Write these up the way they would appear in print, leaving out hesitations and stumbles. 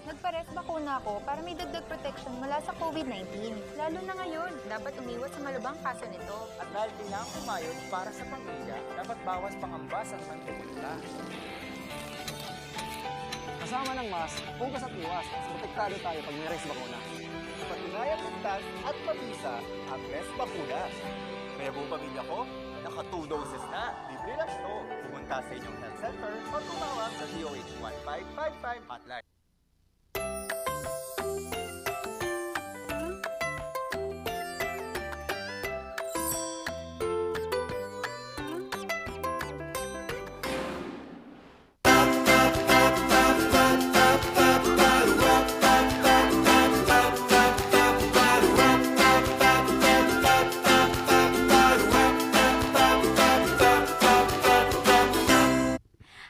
Nagpares bakuna ako para may dagdag protection mula sa COVID-19. Lalo na ngayon, dapat umiwas sa malubang kaso nito. At dahil kailangan kumayod para sa pamilya, dapat bawas pangambas at mantika. Kasama ng mask, hugas at iwas, mas protektado tayo pag may res bakuna. Patunayang ligtas at mabisa ang Res Bakuna. Kaya buong pamilya ko, naka 2 doses na. Libre lang ito. Pumunta sa inyong health center o tumawag sa DOH 1555 hotline.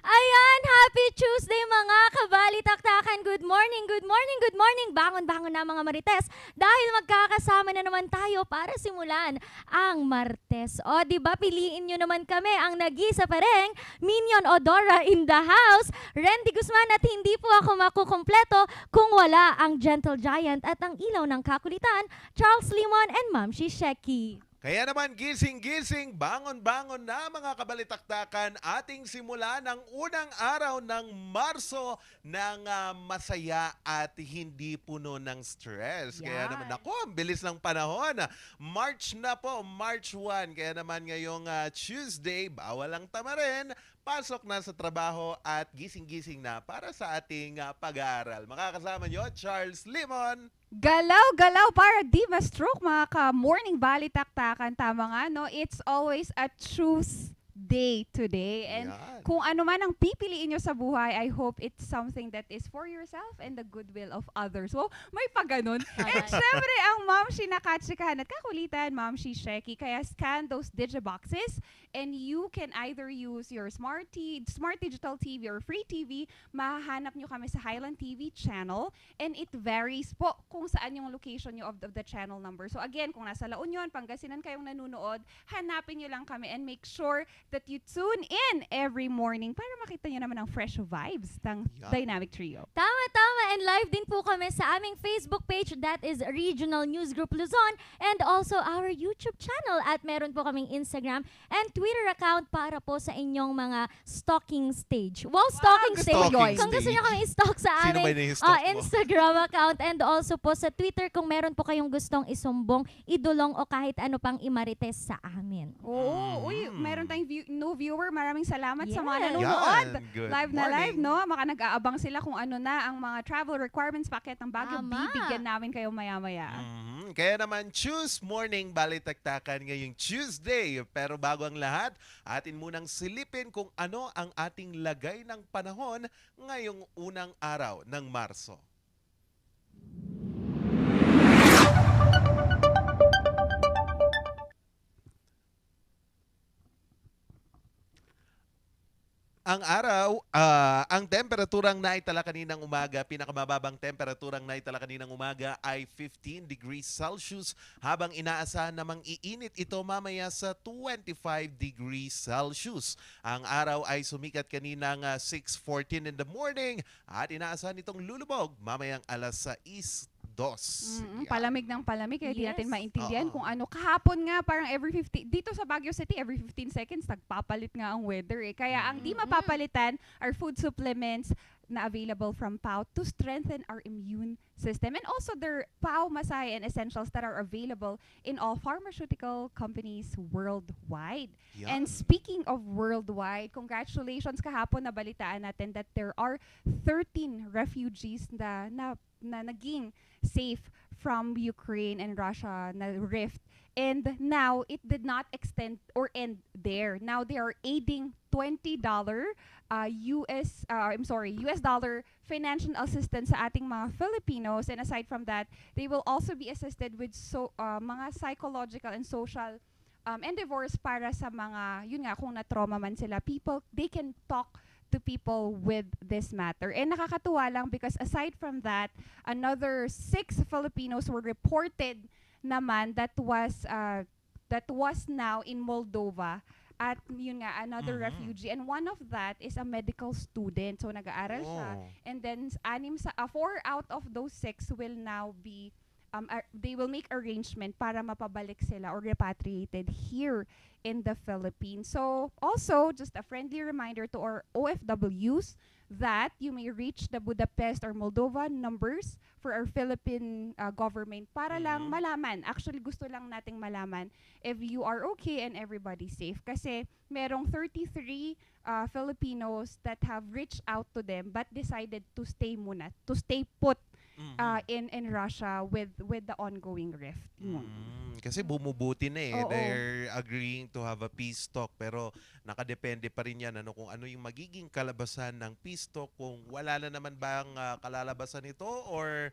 Ayan, happy Tuesday mga kabalitaktakan. Good morning, good morning, good morning. Bangon-bangon na mga Marites dahil magkakasama na naman tayo para simulan ang Martes. O, di ba piliin nyo naman kami ang nag-isa pa rin, Minion Odora in the house, Randy Guzman, at hindi po ako makukumpleto kung wala ang Gentle Giant at ang ilaw ng kakulitan, Charles Limon and Ma'am Shisheki. Kaya naman gising-gising, bangon-bangon na mga kabalitaktakan, ating simula ng unang araw ng Marso ng masaya at hindi puno ng stress. Kaya Yan. naman ako, ang bilis ng panahon. March na po, March 1. Kaya naman ngayong Tuesday, bawal ang tamarin, pasok na sa trabaho at gising-gising na para sa ating pag-aaral. Makakasama nyo, Charles Limon. Galaw-galaw para di ma-stroke mga ka-morning balitaktakan. Tama nga, no? It's always a choose day today. And Yan. kung ano man ang pipiliin nyo sa buhay, I hope it's something that is for yourself and the goodwill of others. So, may pagganon. And syempre, ang Ma'am Shi nakatsikahan at kakulitan, Ma'am Shi Sheki. Kaya scan those digiboxes and you can either use your smart digital TV or free TV. Mahahanap nyo kami sa Highland TV channel and it varies po kung saan yung location nyo of the channel number. So again, kung nasa La Union, Pangasinan kayong nanonood, hanapin nyo lang kami and make sure that you tune in every morning para makita nyo naman ang fresh vibes ng Yeah. Dynamic Trio. Tama, and live din po kami sa aming Facebook page, that is Regional News Group Luzon, and also our YouTube channel, at meron po kaming Instagram and Twitter account para po sa inyong mga stalking stage. Well, stalking stage. stalking Kung gusto stage. nyo kami i-stalk sa Sino ba aming ini-stalk mo? Instagram account and also po sa Twitter kung meron po kayong gustong isumbong, idulong o kahit ano pang imarites sa amin. Oo, uy, meron tayong new viewer. Maraming salamat sa mga Yes. nanonood. Yan. Good Live na live, morning. no? Maka nag-aabang sila kung ano na ang mga travel requirements, packet ng Baguio. Tama. Bibigyan namin kayo maya-maya. Kaya naman, choose morning balitaktakan ngayong Tuesday. Pero bago ang lahat, atin munang silipin kung ano ang ating lagay ng panahon ngayong unang araw ng Marso. Ang araw, ang temperaturang naitala kaninang umaga, pinakamababang temperaturang naitala kaninang umaga ay 15 degrees Celsius, habang inaasahan namang iinit ito mamaya sa 25 degrees Celsius. Ang araw ay sumikat kaninang 6:14 in the morning at inaasahan itong lulubog mamayang alas 6:02. Palamig ng palamig, kaya di Yes. natin maintindihan Oo. kung ano. Kahapon nga, parang every 50, dito sa Baguio City, every 15 seconds, nagpapalit nga ang weather eh. Kaya ang di mapapalitan are food supplements na available from PAO to strengthen our immune system. And also their PAO Masay and Essentials that are available in all pharmaceutical companies worldwide. Yan. And speaking of worldwide, congratulations, kahapon nabalitaan natin that there are 13 refugees na naging safe from Ukraine and Russia na rift. And now it did not extend or end there. Now they are aiding $20 US dollar financial assistance sa ating mga Filipinos. And aside from that, they will also be assisted with mga psychological and social endeavors para sa mga, yun nga, kung na-trauma man sila, people, they can talk to people with this matter. And nakakatuwa lang because aside from that, another 6 Filipinos were reported naman that was now in Moldova at yun nga, another Mhm. refugee. And one of that is a medical student. So nag-aaral siya. Oh. And then 4 out of those 6 will now be they will make arrangement para mapabalik sila or repatriated here in the Philippines. So also just a friendly reminder to our OFWs that you may reach the Budapest or Moldova numbers for our Philippine government para lang malaman. Actually, gusto lang nating malaman if you are okay and everybody's safe. Kasi merong 33 Filipinos that have reached out to them but decided to stay put in Russia with the ongoing rift. Kasi bumubuti na eh. Oo. They're agreeing to have a peace talk pero nakadepende pa rin yan kung ano yung magiging kalabasan ng peace talk, kung wala na naman bang kalalabasan ito or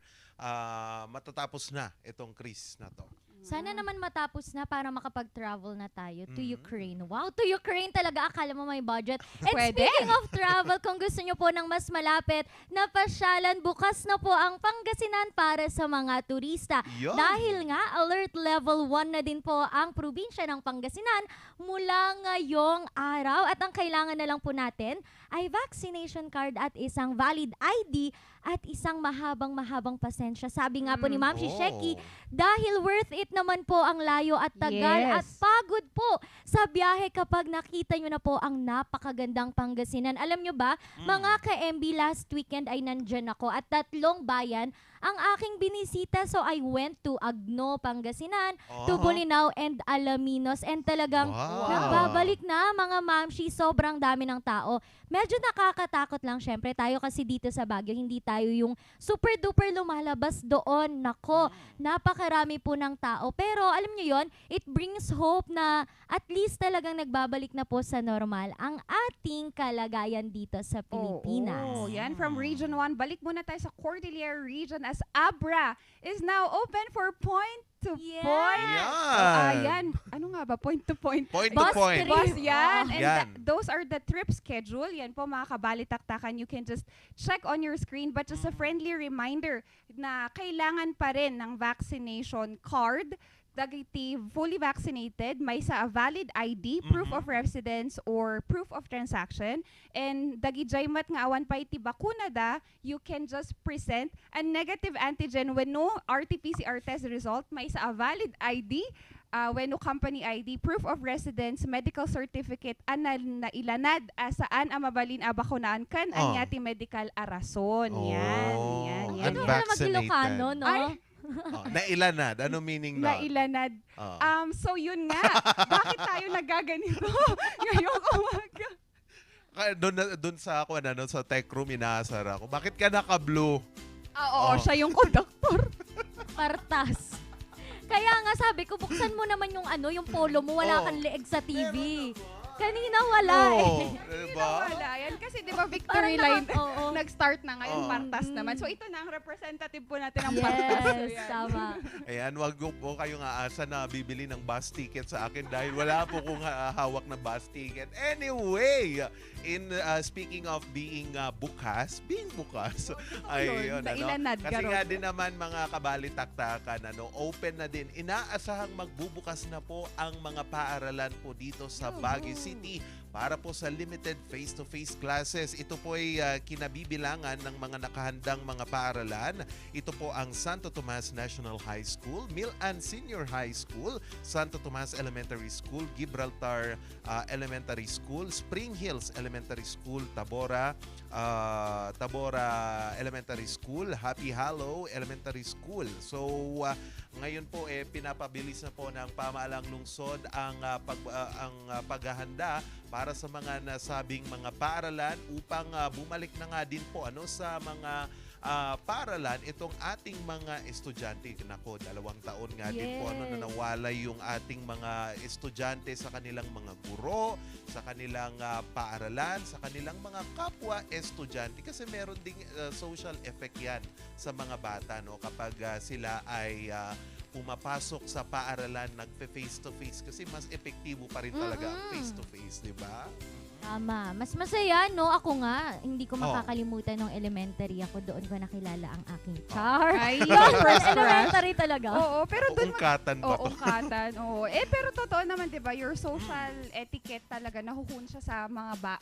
matatapos na itong krisis na to. Sana naman matapos na para makapag-travel na tayo to Mhm. Ukraine. Wow, to Ukraine talaga. Akala mo may budget. And Pwede. speaking of travel, kung gusto nyo po ng mas malapit na pasyalan, bukas na po ang Pangasinan para sa mga turista. Yun. Dahil nga, alert level 1 na din po ang probinsya ng Pangasinan mula ngayong araw. At ang kailangan na lang po natin ay vaccination card at isang valid ID at isang mahabang pasensya. Sabi nga po ni Ma'am Shisheki, dahil worth it naman po ang layo at tagal Yes. at pagod po sa biyahe kapag nakita nyo na po ang napakagandang Pangasinan. Alam nyo ba, mga ka-MB, last weekend ay nandyan ako at 3 bayan ang aking binisita. So I went to Agno, Pangasinan, to Bolinao and Alaminos, and talagang Wow. nagbabalik na mga mamshi, sobrang dami ng tao. Medyo nakakatakot lang syempre tayo kasi dito sa Baguio, hindi tayo yung super duper lumalabas doon. Nako, napakarami po ng tao. Pero alam nyo yon, it brings hope na at least talagang nagbabalik na po sa normal ang ating kalagayan dito sa Pilipinas. Oh, yan. From Region 1, balik muna tayo sa Cordillera Region as Abra is now open for point-to-point. Yan. Ano nga ba? Point-to-point. Point to Bus point. trip. Bus yan. And Yan. those are the trip schedule. Yan po mga kabalitaktakan. You can just check on your screen. But just a friendly reminder na kailangan pa rin ng vaccination card. Dagiti fully vaccinated, may sa a valid ID, proof of residence, or proof of transaction. And dagijay mat nga awan pa iti bakuna da, you can just present a negative antigen when no RT-PCR test result, may sa a valid ID, when no company ID, proof of residence, medical certificate, anal na ilanad saan ang mabalin abakunaan kan anyati medical arason. Yan. Ano na mag-Ilocano, no? Ay, Nailanad. Ano meaning na nun? ilanad. So yun nga, bakit tayo nagaganito ngayong umaga? Doon sa ako, sa tech room, inaasar ako. Bakit ka naka-blue? Oo, siya yung conductor. Kartas. Kaya nga sabi ko, buksan mo naman yung polo mo, wala kang leeg sa TV. Kanina wala Diba? Wala yan. Kasi di ba victory Parang line, oo. nag-start na ngayon, Oo. partas naman. So ito na ang representative po natin ng partas. So, Yes, yan. tama. Ayan, wag po kayong aasa na bibili ng bus ticket sa akin dahil wala po kong hawak na bus ticket. Anyway, speaking of being bukas, ay yun, Nailanad, kasi garo. nga din naman mga kabalitaktakan, open na din. Inaasahang magbubukas na po ang mga paaralan po dito sa Baguio City para po sa limited face-to-face classes. Ito po ay kinabibilangan ng mga nakahandang mga paaralan. Ito po ang Santo Tomas National High School, Milan Senior High School, Santo Tomas Elementary School, Gibraltar Elementary School, Spring Hills Elementary School, Tabora Elementary School, Happy Hollow Elementary School. So, ngayon po pinapabilis na po ng pamahalang lungsod ang paghahanda para sa mga nasabing mga paaralan upang bumalik na nga din po sa mga paaralan itong ating mga estudyante. Nako, 2 taon nga din po na nawalay yung ating mga estudyante sa kanilang mga guro, sa kanilang paaralan, sa kanilang mga kapwa estudyante kasi meron ding social effect yan sa mga bata kapag sila ay pumapasok sa paaralan, nagfe-face-to-face kasi mas epektibo pa rin talaga ang face-to-face, di ba? Tama. Mas masaya, no? Ako nga, hindi ko Oh. makakalimutan nung elementary ako. Doon ko nakilala ang aking char. Ay, Yun, first elementary talaga. Oo, pero dun Ungkatan ba to? Oo, ungkatan. Oo. Pero totoo naman, 'di ba? Your social etiquette talaga nahuhun siya sa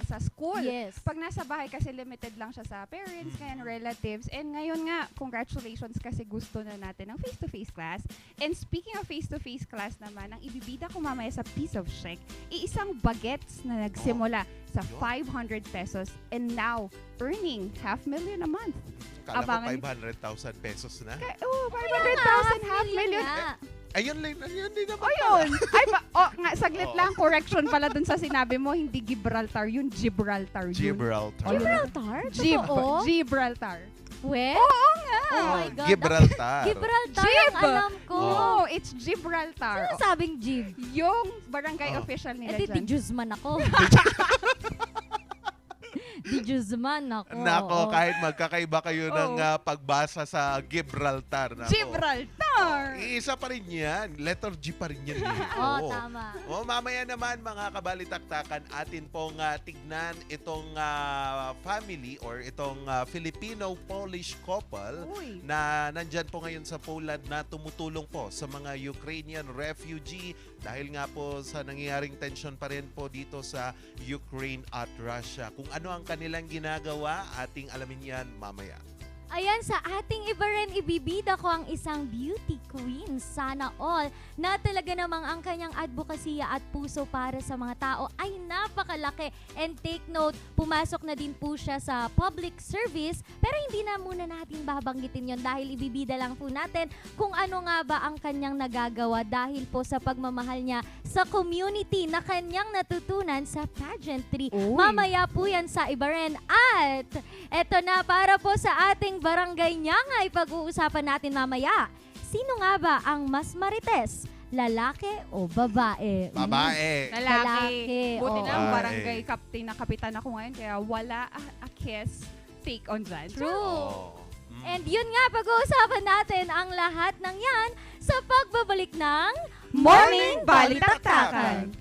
sa school. Yes. Pag nasa bahay kasi limited lang siya sa parents, kaya relatives. And ngayon nga, congratulations kasi gusto na natin ng face-to-face class. And speaking of face-to-face class naman, ang ibibida ko mamaya sa piece of shake, isang bagets na nagsimula sa 500 pesos and now earning 500,000 a month. Kala Abangan- ko 500,000 pesos na. Oh, 500,000, half million. nga. Ayun lang, yun din naman. O yun. Ay, saglit lang, correction pala dun sa sinabi mo, hindi Gibraltar, yun Gibraltar. Gibraltar. Gibraltar? Totoo? Gibraltar. We? Oo nga. Oh my God. Gibraltar. Gibraltar Gib. ang alam ko. Oh, it's Gibraltar. Ano sabing Gib? Yung barangay Oh. official nila Eh, di dyan. Juzman ako. Di Juzman ako. Nako, Oo. kahit magkakaiba kayo ng Oo. pagbasa sa Gibraltar. Nako. Gibraltar! Iisa pa rin yan. Letter G pa rin yan. Oo, tama. Mamaya naman mga kabalitaktakan, atin pong tignan itong family or itong Filipino-Polish couple Uy. na nandyan po ngayon sa Poland na tumutulong po sa mga Ukrainian refugee dahil nga po sa nangyayaring tension pa rin po dito sa Ukraine at Russia. Kung ano ang kanilang ginagawa, ating alamin yan mamaya. Ayan, sa ating iba rin, ibibida ko ang isang beauty queen, sana all, na talaga namang ang kanyang advokasya at puso para sa mga tao ay napakalaki. And take note, pumasok na din po siya sa public service, pero hindi na muna natin babanggitin yon dahil ibibida lang po natin kung ano nga ba ang kanyang nagagawa dahil po sa pagmamahal niya sa community na kanyang natutunan sa pageantry. Uy. Mamaya po yan sa iba rin. At eto na, para po sa ating barangay Nyangay, pag-uusapan natin mamaya. Sino nga ba ang mas marites? Lalaki o babae? Babae. Lalaki. Buti oo. lang, Babae. barangay captain na kapitan ako ngayon, kaya wala a kiss take on dyan. True. Oh. And yun nga, pag-uusapan natin ang lahat ng yan sa pagbabalik ng Morning Balitaktakan!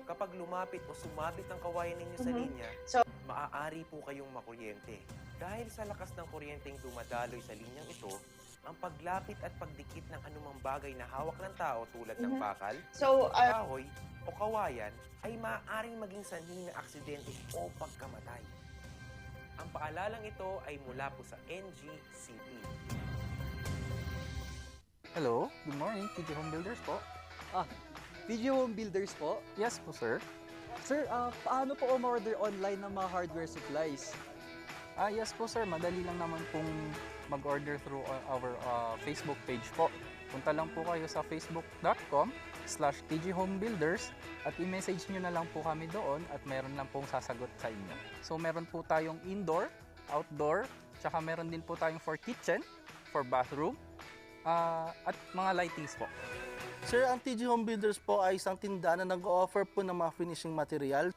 Kapag lumapit o sumabit ang kawayan ninyo sa linya, maaari po kayong makuryente. Dahil sa lakas ng kuryenteng dumadaloy sa linyang ito, ang paglapit at pagdikit ng anumang bagay na hawak ng tao tulad ng bakal, kahoy o kawayan ay maaaring maging sanhi ng aksidente o pagkamatay. Ang paalalang ito ay mula po sa NGCP. Hello, good morning, TG Home Builders po. TG Home Builders po. Yes po, sir. Sir, paano po umorder online ng mga hardware supplies? Yes po, sir. Madali lang naman pong mag-order through our Facebook page po. Punta lang po kayo sa facebook.com/tghomebuilders at i-message nyo na lang po kami doon at meron lang pong sasagot sa inyo. So meron po tayong indoor, outdoor, tsaka meron din po tayong for kitchen, for bathroom, at mga lightings po. Sir, ang TG Home Builders po ay isang tindahan na nag-o-offer po ng mga finishing material.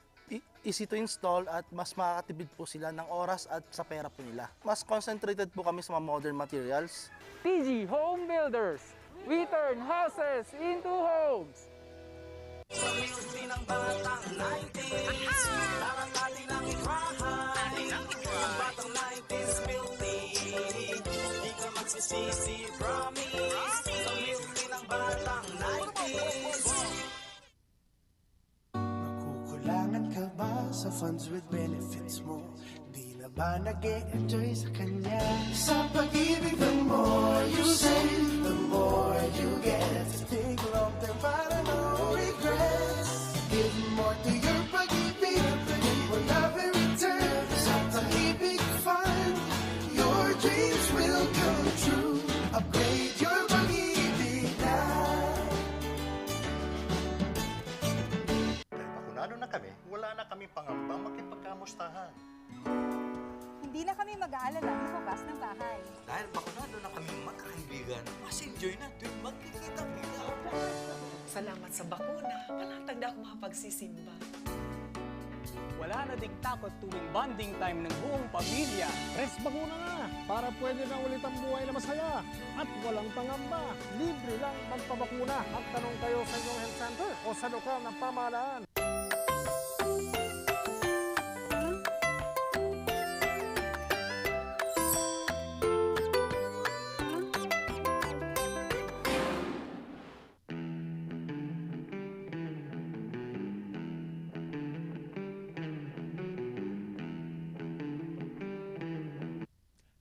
Easy to install at mas makakatipid po sila ng oras at sa pera po nila. Mas concentrated po kami sa mga modern materials. TG Home Builders, we turn houses into homes! Nakukulangan ka ba sa funds with benefits mo? Di na ba nag-e-enjoy sa kanya? Sa pag-ibig, the more you save, the more you get. Think long term para no regrets. Give more to your pag-ibig, and will love in return. Sa pag-ibig fund, your dreams will come true. Upgrade your pag-ibig na. Bakunado na kami, wala na kami pangambang makipagkamustahan. Hindi na kami kami mag-aalala lumabas ng bahay. Dahil bakunado na kaming magkakaibigan, mas enjoy na tuwing magkikita-kita. Salamat sa bakuna, panatag na ako makapagsisimba. Wala na ding takot tuwing bonding time ng buong pamilya. Rest bakuna na para pwede na ulit ang buhay na masaya at walang pangamba. Libre lang magpabakuna. Magtanong kayo sa inyong health center o sa lokal na pamahalaan.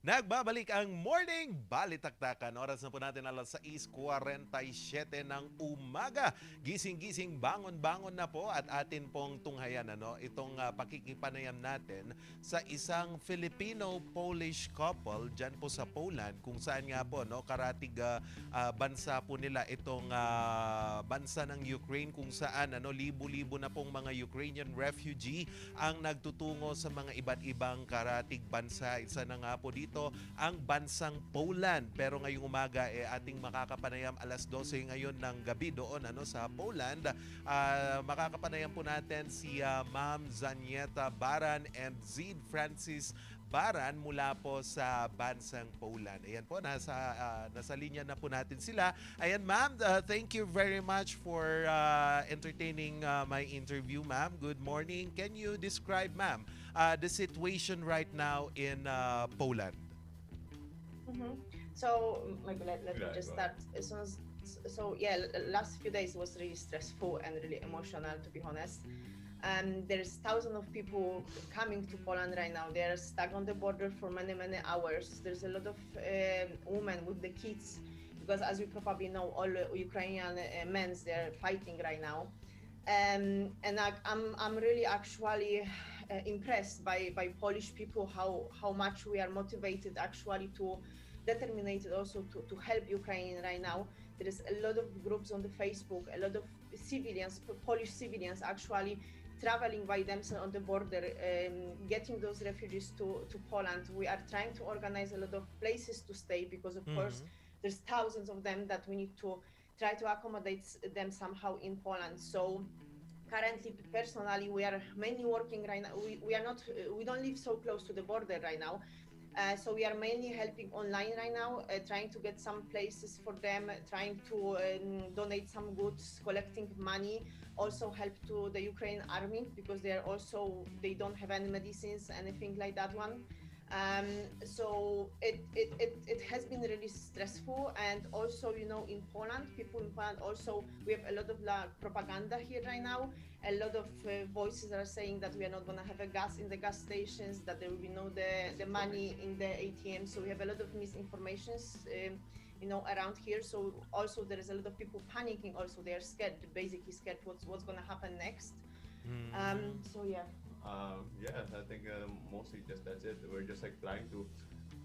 Nagbabalik ang Morning Balitaktakan. Oras na po natin alas 6:47 ng umaga. Gising-gising, bangon-bangon na po at atin pong tunghayan itong pakikipanayam natin sa isang Filipino-Polish couple dyan po sa Poland, kung saan nga po karatig bansa po nila itong bansa ng Ukraine, kung saan libo-libo na pong mga Ukrainian refugee ang nagtutungo sa mga iba't ibang karatig bansa. Isa na nga po dito ang bansang Poland. Pero ngayong umaga ating makakapanayam alas 12 ngayon ng gabi doon sa Poland. Makakapanayam po natin si Ma'am Zanieta Baran and Zid Francis Baran mula po sa bansang Poland. Ayan po, nasa linya na po natin sila. Ayan ma'am, thank you very much for entertaining my interview, ma'am. Good morning. Can you describe, ma'am, the situation right now in Poland? So, let me just start. Last few days was really stressful and really emotional, to be honest. There's thousands of people coming to Poland right now. They're stuck on the border for many hours. There's a lot of women with the kids, because as you probably know, all Ukrainian men, they're fighting right now. And I'm really actually impressed by Polish people, how much we are motivated actually to determined also to help Ukraine right now. There is a lot of groups on the Facebook, a lot of civilians, Polish civilians actually traveling by themselves on the border, getting those refugees to Poland. We are trying to organize a lot of places to stay, because of course there's thousands of them that we need to try to accommodate them somehow in Poland. So currently, personally, we are mainly working right now. We don't live so close to the border right now. So we are mainly helping online right now, trying to get some places for them, trying to donate some goods, collecting money, also help to the Ukraine army, because they don't have any medicines, anything like that one. So it has been really stressful, and also in Poland, people in Poland also, we have a lot of propaganda here right now. A lot of voices are saying that we are not going to have a gas in the gas stations, that there will be no the money in the ATM. So we have a lot of misinformations around here. So also there is a lot of people panicking. Also they are scared, basically scared what's going to happen next. So yeah. I think mostly just that's it. We're just trying to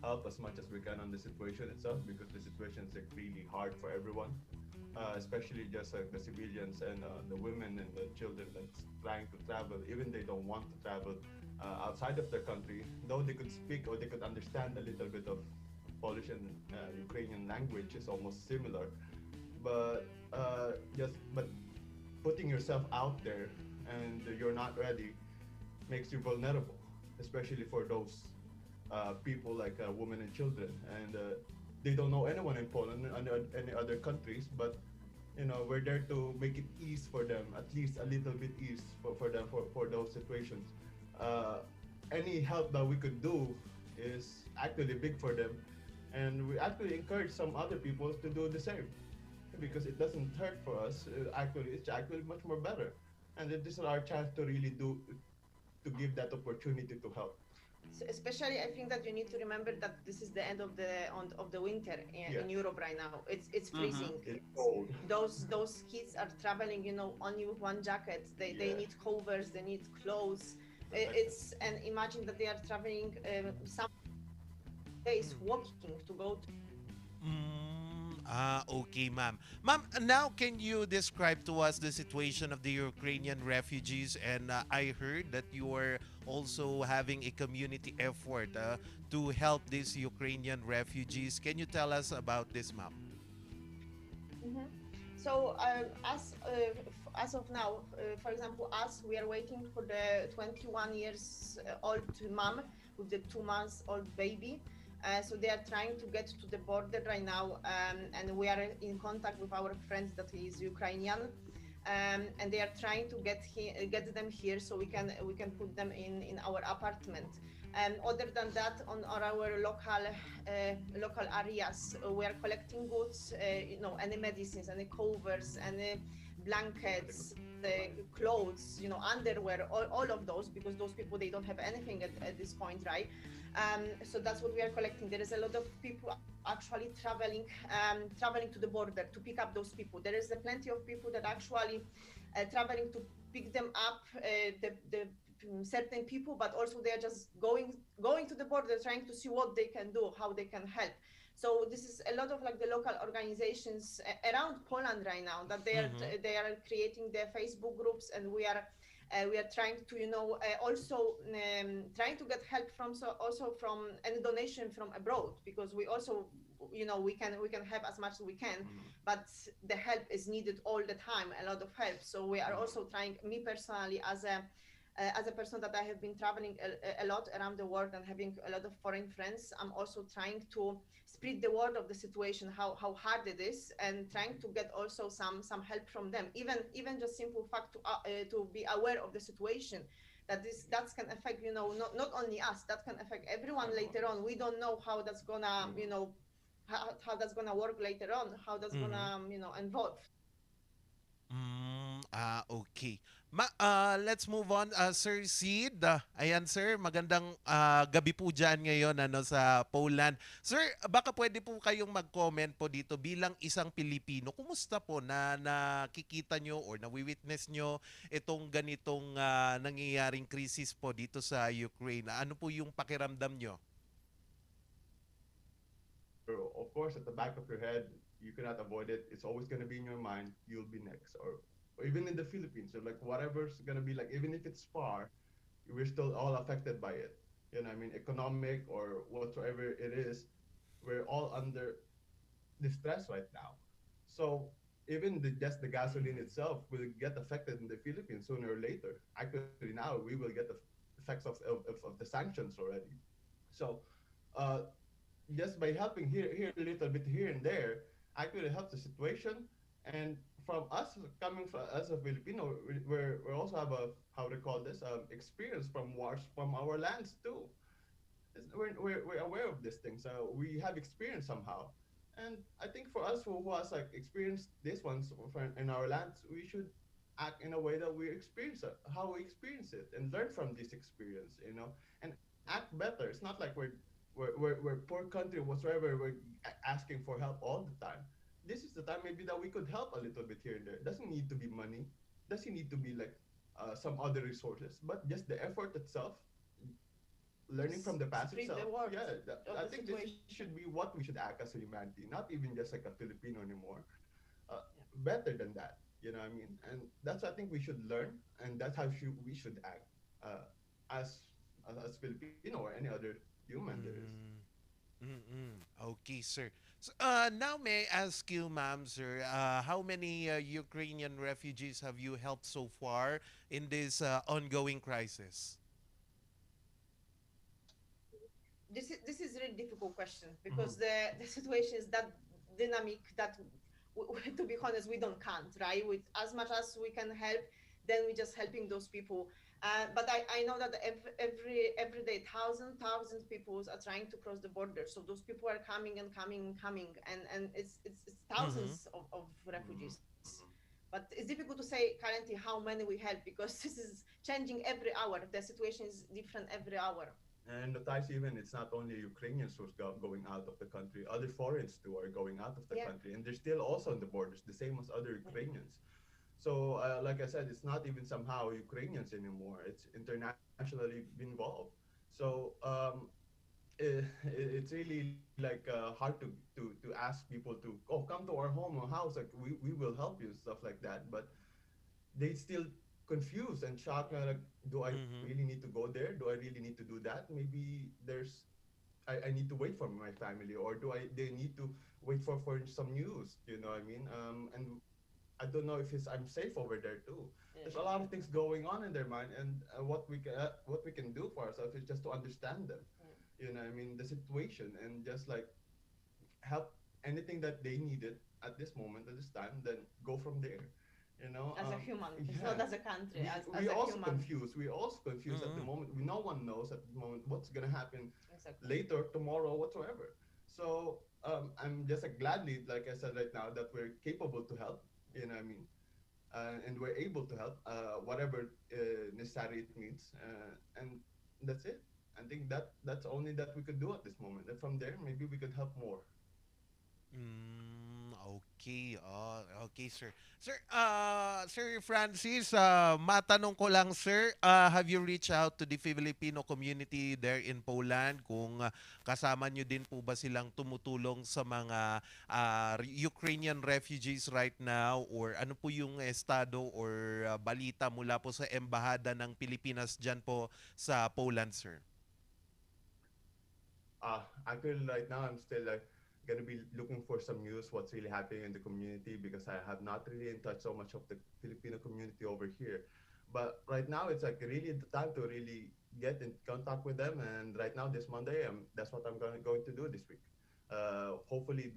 help as much as we can on the situation itself, because the situation is really hard for everyone, especially just the civilians and the women and the children that's trying to travel. Even they don't want to travel outside of their country, though they could speak or they could understand a little bit of Polish and Ukrainian language is almost similar, but putting yourself out there and you're not ready makes you vulnerable, especially for those people like women and children. And they don't know anyone in Poland and any other countries, but we're there to make it ease for them, at least a little bit ease for them for those situations. Any help that we could do is actually big for them, and we actually encourage some other people to do the same, because it doesn't hurt for us. It's actually much more better, and this is our chance to really to give that opportunity to help. So especially, I think that you need to remember that this is the end of the winter in Europe right now. It's freezing. It's cold. Those kids are traveling, only with one jacket. They need covers. They need clothes. And imagine that they are traveling some days walking to go to. Okay, ma'am. Ma'am, now can you describe to us the situation of the Ukrainian refugees? And I heard that you are also having a community effort to help these Ukrainian refugees. Can you tell us about this, ma'am? Mhm. So as of now, for example, us, we are waiting for the 21 years old mom with the 2 months old baby. So they are trying to get to the border right now, and we are in contact with our friends that is Ukrainian, and they are trying to get them here so we can put them in our apartment. And other than that, on our local areas, we are collecting goods, any medicines, any covers, any blankets, the clothes, underwear, all of those, because those people, they don't have anything at this point, right? So that's what we are collecting. There is a lot of people actually traveling to the border to pick up those people. There is plenty of people that actually traveling to pick them up, the certain people, but also they are just going to the border, trying to see what they can do, how they can help. So this is a lot of like the local organizations around Poland right now that they are creating their Facebook groups, and we are trying to also trying to get help from any donation from abroad, because we also we can help as much as we can, but the help is needed all the time, a lot of help. So we are also trying, me personally, as a person that I have been traveling a lot around the world and having a lot of foreign friends, I'm also trying to spread the word of the situation, how hard it is, and trying to get also some help from them. Even just simple fact to be aware of the situation, that can affect not only us, that can affect everyone later on. We don't know how that's gonna how that's gonna work later on, how that's gonna involve. Okay. Let's move on. Sir Sid, ayan sir, magandang gabi po dyan ngayon sa Poland. Sir, baka pwede po kayong mag-comment po dito bilang isang Pilipino. Kumusta po na nakikita nyo or nawi-witness nyo itong ganitong nangyayaring krisis po dito sa Ukraine? Ano po yung pakiramdam nyo? Of course, at the back of your head, you cannot avoid it. It's always going to be in your mind. You'll be next, or even in the Philippines, or like whatever's going to be, like even if it's far, we're still all affected by it. I mean, economic or whatsoever it is, we're all under distress right now. So even just the gasoline itself will get affected in the Philippines sooner or later. Actually, now we will get the effects of the sanctions already. So just by helping here a little bit here and there, actually helps the situation. And from us, coming from as a Filipino, we also have a, how to call this, experience from wars from our lands too. We're aware of this thing, so we have experience somehow. And I think for us who has like experienced this ones in our lands, we should act in a way that we experience it, how we experience it, and learn from this experience, and act better. It's not like we're poor country whatsoever. We're asking for help all the time. This is the time maybe that we could help a little bit here and there. It doesn't need to be money. Doesn't need to be like some other resources, but just the effort itself, learning from the past itself. I think this should be what we should act as a humanity, not even just like a Filipino anymore. Better than that, you know what I mean? And that's what I think we should learn, and that's how we should act as Filipino or any other human there is. Okay, sir. So, now may I ask you, ma'am, sir, how many Ukrainian refugees have you helped so far in this ongoing crisis? This is a really difficult question, because the situation is that dynamic that to be honest, we can't, right? With as much as we can help, then we're just helping those people. But I know that every day thousands people are trying to cross the border. So those people are coming and it's thousands of refugees. But it's difficult to say currently how many we help, because this is changing every hour. The situation is different every hour. And notice even it's not only Ukrainians who's going out of the country, other foreigners too are going out of the country, and they're still also on the borders, the same as other Ukrainians. So like I said, it's not even somehow Ukrainians anymore. It's internationally involved. So it's really like hard to ask people to come to our home or house, like we will help you, stuff like that, but they still confused and shocked, like, do I really need to go there? Do I really need to do that? Maybe I need to wait for my family, or they need to wait for some news, you know what I mean? And I don't know if I'm safe over there too. There's a lot of things going on in their mind, and what we can do for ourselves is just to understand them. You know what I mean? The situation, and just like help anything that they needed at this moment, at this time, then go from there. You know, As a human, it's not as a country. As we a also human. confused. We also confused at the moment. No one knows at the moment what's gonna happen Exactly. later, tomorrow, whatsoever. So I'm just gladly, like I said right now, that we're capable to help. You know what I mean? And we're able to help whatever necessary it means, and that's it. I think that's only that we could do at this moment. And from there, maybe we could help more. Okay. Okay, sir. Sir Francis, matanong ko lang, sir, have you reached out to the Filipino community there in Poland? Kung kasama nyo din po ba silang tumutulong sa mga Ukrainian refugees right now? Or ano po yung estado or balita mula po sa Embahada ng Pilipinas dyan po sa Poland, sir? Actually, right now, I'm still gonna be looking for some news, what's really happening in the community, because I have not really in touch so much of the Filipino community over here. But right now, it's like really the time to really get in contact with them. And right now, this Monday, that's what I'm going to do this week. Hopefully,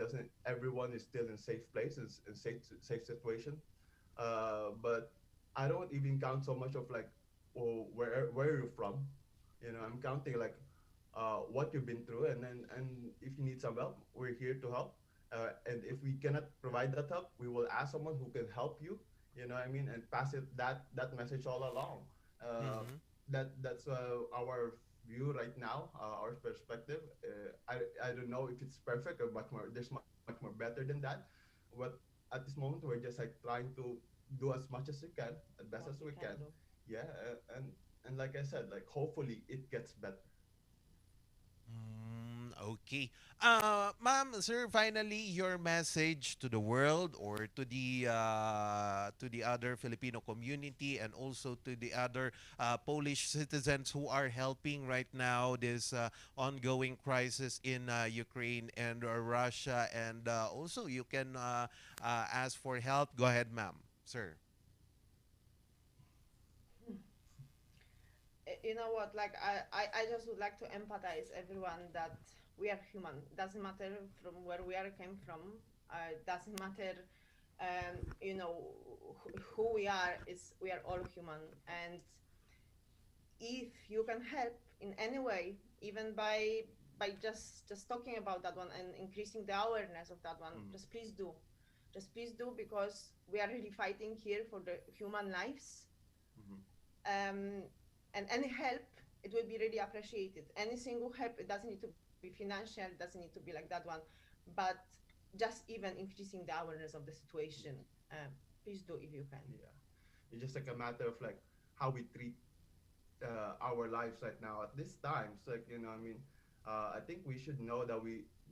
everyone is still in safe places, in safe situation. But I don't even count so much of like, where are you from? You know, I'm counting like what you've been through, and if you need some help, we're here to help. And if we cannot provide that help, we will ask someone who can help you. You know what I mean, and pass that message all along. That's our view right now, our perspective. I don't know if it's perfect or much more. There's much more better than that. But at this moment, we're just like trying to do as much as we can, as best as we can. Yeah, and like I said, like hopefully it gets better. Okay. Ma'am, sir, finally, your message to the world, or to the other Filipino community, and also to the other Polish citizens who are helping right now this ongoing crisis in Ukraine and Russia, and also you can ask for help. Go ahead, ma'am, sir. You know what, like I just would like to empathize everyone that we are human. Doesn't matter from where came from. Doesn't matter, you know, who we are. We are all human. And if you can help in any way, even by just talking about that one and increasing the awareness of that one, just please do. Just please do, because we are really fighting here for the human lives. And any help, it will be really appreciated. Any single help, it doesn't need to be financial, it doesn't need to be like that one, but just even increasing the awareness of the situation. Please do if you can. Yeah, it's just like a matter of like how we treat our lives right now at this time. So like, you know, I mean, I think we should know that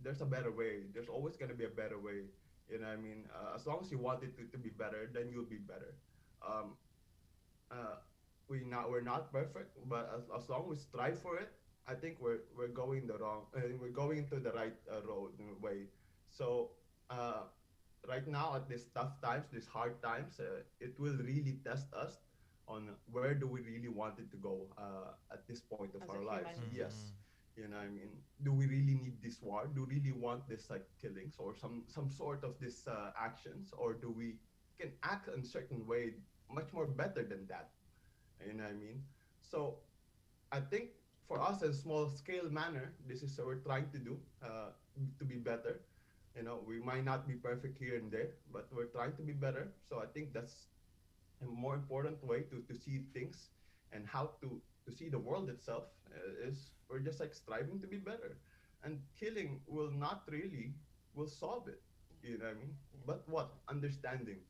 there's a better way. There's always gonna be a better way. You know what I mean? As long as you want it to be better, then you'll be better. We're not perfect, but as long as we strive for it, I think we're going we're going into the right road in a way. So right now at these tough times, these hard times, it will really test us on where do we really want it to go at this point of our lives. Yes, you know what I mean, do we really need this war? Do we really want this like killings or some sort of this actions, or do we can act in a certain way much more better than that? You know what I mean? So I think for us in a small scale manner, this is what we're trying to do to be better. You know, we might not be perfect here and there, but we're trying to be better. So I think that's a more important way to see things, and how to see the world itself is we're just like striving to be better. And killing will solve it. You know what I mean? But what? Understanding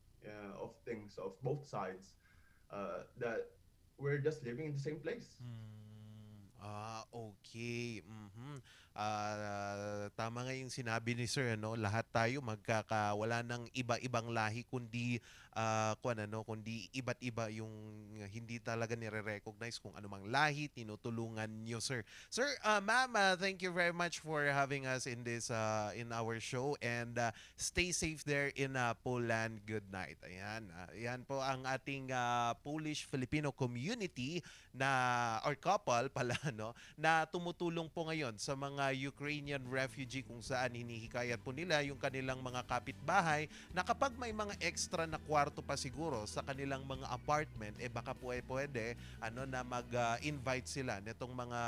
of things, of both sides, that we're just living in the same place. Okay. Tama nga yung sinabi ni Sir, ano, lahat tayo wala ng iba-ibang lahi kundi kundi iba't iba yung hindi talaga nire-recognize kung anumang lahi tinutulungan niyo, Sir. Sir, Ma'am, thank you very much for having us in this in our show, and stay safe there in Poland. Good night. Ayan, yan po ang ating Polish-Filipino community na or couple pala, no, na tumutulong po ngayon sa mga Ukrainian refugee, kung saan hinihikayat po nila yung kanilang mga kapitbahay na kapag may mga extra na kwarto pa siguro sa kanilang mga apartment, baka po pwede na mag-invite sila nitong mga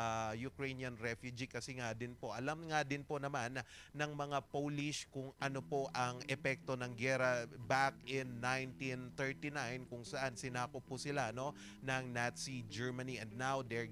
Ukrainian refugee, kasi nga din po alam nga din po naman ng mga Polish kung ano po ang epekto ng giyera back in 1939, kung saan sinakop po sila, no, ng Nazi Germany, and now they're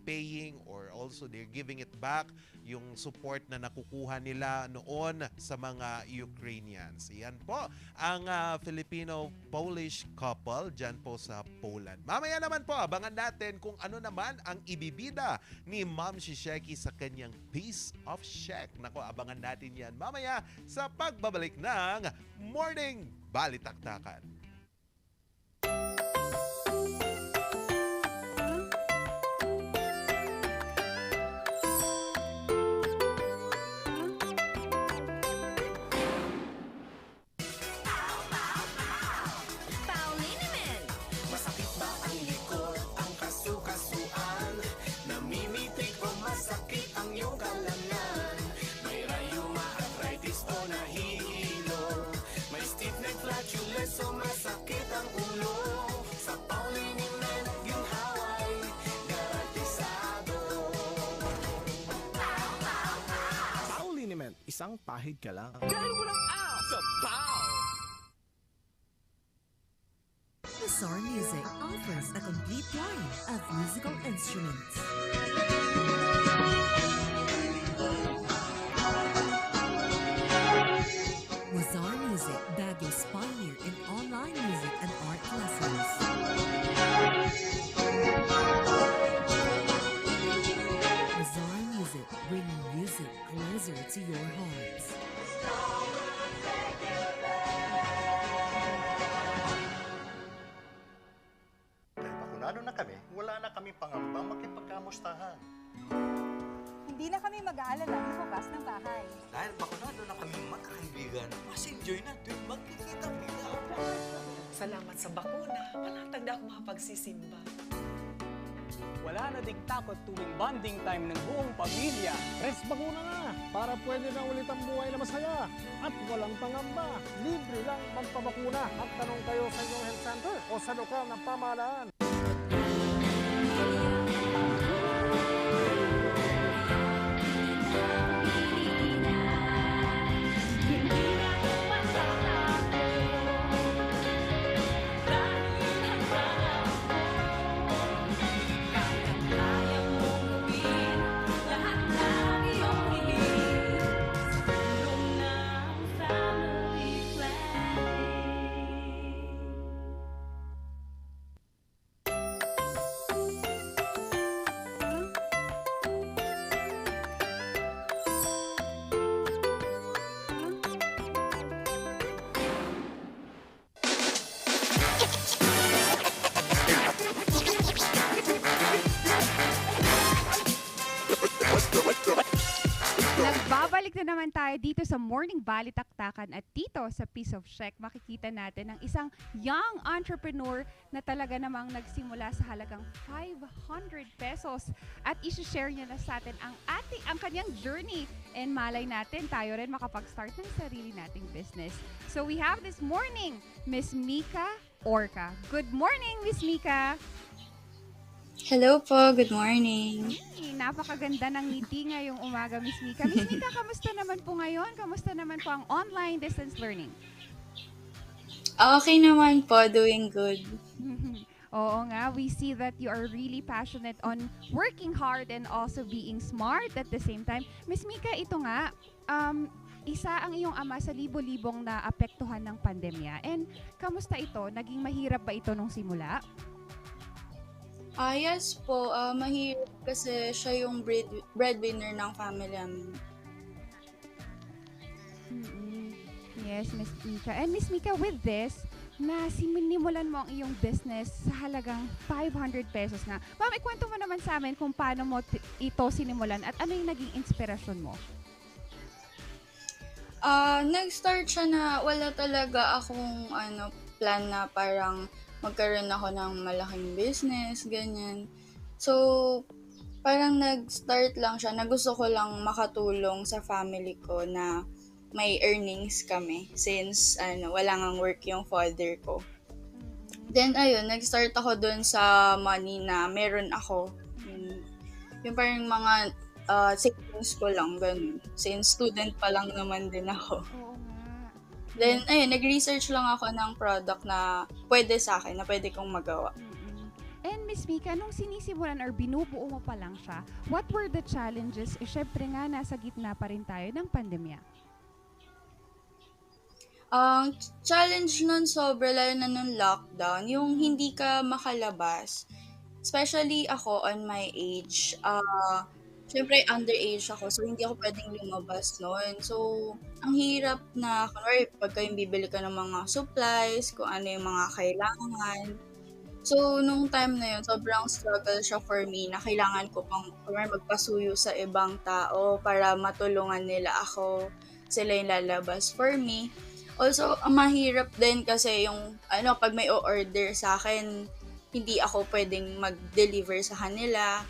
paying, or also they're giving it back yung support na nakukuha nila noon sa mga Ukrainians. Yan po ang Filipino-Polish couple dyan po sa Poland. Mamaya naman po, abangan natin kung ano naman ang ibibida ni Ma'am Shisheki sa kanyang piece of Shek. Nako, abangan natin yan mamaya sa pagbabalik ng Morning Balitaktakan. So masakit ang ulo sa Pauliniment, yung haway garantisado. Pauliniment, isang pahid ka lang. Dahil walang sa PAW! Bizarre Music offers a complete line of musical instruments. Bizarre Music, Baguio's pioneer in online music and art lessons. Bizarre Music, bringing music closer to your hearts. Dahil bakunado na kami, wala na kami pangambang makipagkamustahan. Hindi na kami mag-aalala na bukas ng bahay. Dahil bakunado na kami magkakaibigan, mas enjoy na tuwing magkikita-kita. Salamat sa bakuna, panatag na ako makapagsisimba. Wala na ding takot tuwing bonding time ng buong pamilya. Res bakuna na para pwede na ulit ang buhay na masaya at walang pangamba. Libre lang magpabakuna. Magtanong kayo sa inyong health center o sa lokal na pamahalaan. Nagbabalik na naman tayo dito sa Morning Balitaktakan, at dito sa Piece of Shek makikita natin ang isang young entrepreneur na talaga namang nagsimula sa halagang 500 pesos at isi-share niya na sa atin ang kanyang journey, and malay natin tayo rin makapag-start ng sarili nating business. So we have this morning Miss Mika Orca. Good morning, Miss Mika. Hello po, good morning. Napakaganda ng ngiti ngayong umaga, Miss Mika. Miss Mika, kamusta naman po ngayon? Kamusta naman po ang online distance learning? Okay naman po, doing good. Oo nga, we see that you are really passionate on working hard and also being smart at the same time. Miss Mika, ito nga, isa ang iyong ama sa libo-libong na apektuhan ng pandemya. And kamusta ito? Naging mahirap ba ito nung simula? Yes po, mahirap kasi siya yung breadwinner ng family namin. Yes, Miss Mika. And Miss Mika, with this, na sinimulan mo ang iyong business sa halagang 500 pesos na. Ma'am, ikwento mo naman sa amin kung paano mo ito sinimulan at ano yung naging inspirasyon mo? Nag-start siya na wala talaga akong plan na parang magkaroon ako ng malaking business, ganyan. So, parang nag-start lang siya na gusto ko lang makatulong sa family ko na may earnings kami since wala ngang work yung father ko. Then, ayun, nag-start ako dun sa money na meron ako. Yung parang mga savings ko lang, ganun. Since student pa lang naman din ako. Then, ayun, nag-research lang ako ng product na pwede sa akin, na pwede kong magawa. And Miss Mika, nung sinisimulan or binubuo mo pa lang siya, what were the challenges? Syempre nga, nasa gitna pa rin tayo ng pandemya. Ang challenge nun sobra, lalo na nung lockdown, yung hindi ka makalabas. Especially ako on my age. Siyempre, underage ako, so hindi ako pwedeng lumabas noon. So, ang hirap na, kunwari, pagka yung bibili ka ng mga supplies, kung ano yung mga kailangan. So, nung time na yun, sobrang struggle siya for me na kailangan ko pang kunwari, magpasuyo sa ibang tao para matulungan nila ako. Sila yung lalabas for me. Also, ang mahirap din kasi yung, pag may o-order sa akin, hindi ako pwedeng mag-deliver sa kanila.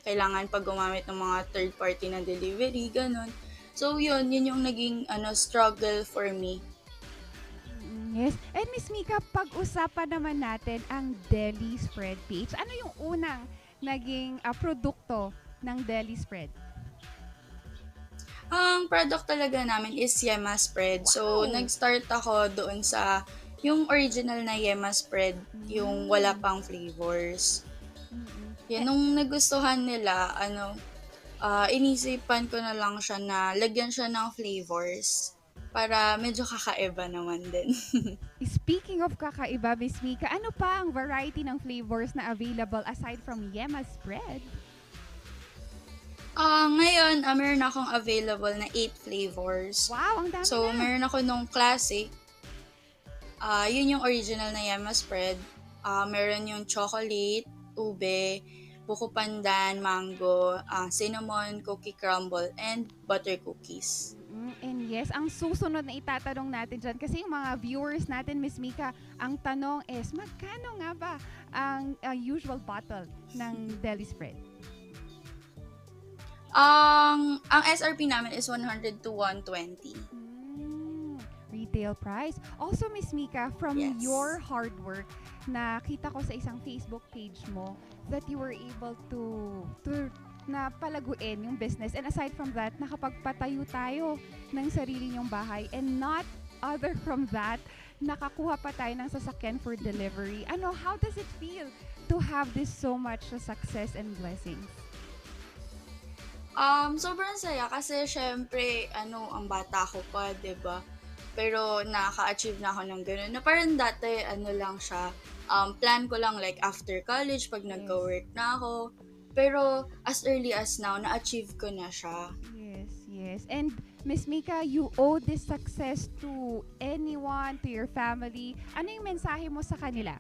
Kailangan pag gumamit ng mga third party na delivery, ganun. So, yun yung naging struggle for me. Yes. And Miss Mika, pag-usapan naman natin ang Deli Spread page. Ano yung unang naging produkto ng Deli Spread? Ang product talaga namin is Yema Spread. Wow. So, nag-start ako doon sa yung original na Yema Spread, yung wala pang flavors. Yan, nung nagustuhan nila, inisipan ko na lang siya na lagyan siya ng flavors para medyo kakaiba naman din. Speaking of kakaiba, Miss Mika, ano pa ang variety ng flavors na available aside from Yema Spread? Ngayon, meron akong available na 8 flavors. Wow, ang dami So, na. meron ako nung classic. Yun yung original na Yema Spread. Meron yung chocolate, ube, buko pandan, mango, cinnamon, cookie crumble, and butter cookies. And yes, ang susunod na itatanong natin dyan, kasi yung mga viewers natin, Miss Mika, ang tanong is, magkano nga ba ang usual bottle ng Deli Spread? Ang SRP namin is 100 to 120. Retail price. Also, Miss Mika, from Yes. your hard work, nakita ko sa isang Facebook page mo that you were able to na palaguin yung business. And aside from that, nakapagpatayo tayo ng sarili nyong bahay. And not other from that, nakakuha pa tayo ng sasakyan for delivery. How does it feel to have this so much success and blessings? Sobrang saya kasi syempre, ang bata ko pa, 'di ba? Pero nakaka-achieve na ako ng gano'n. Na parang dati, lang siya, plan ko lang like after college, pag nagka-work na ako. Pero as early as now, na-achieve ko na siya. Yes. And Miss Mika, you owe this success to anyone, to your family. Ano yung mensahe mo sa kanila?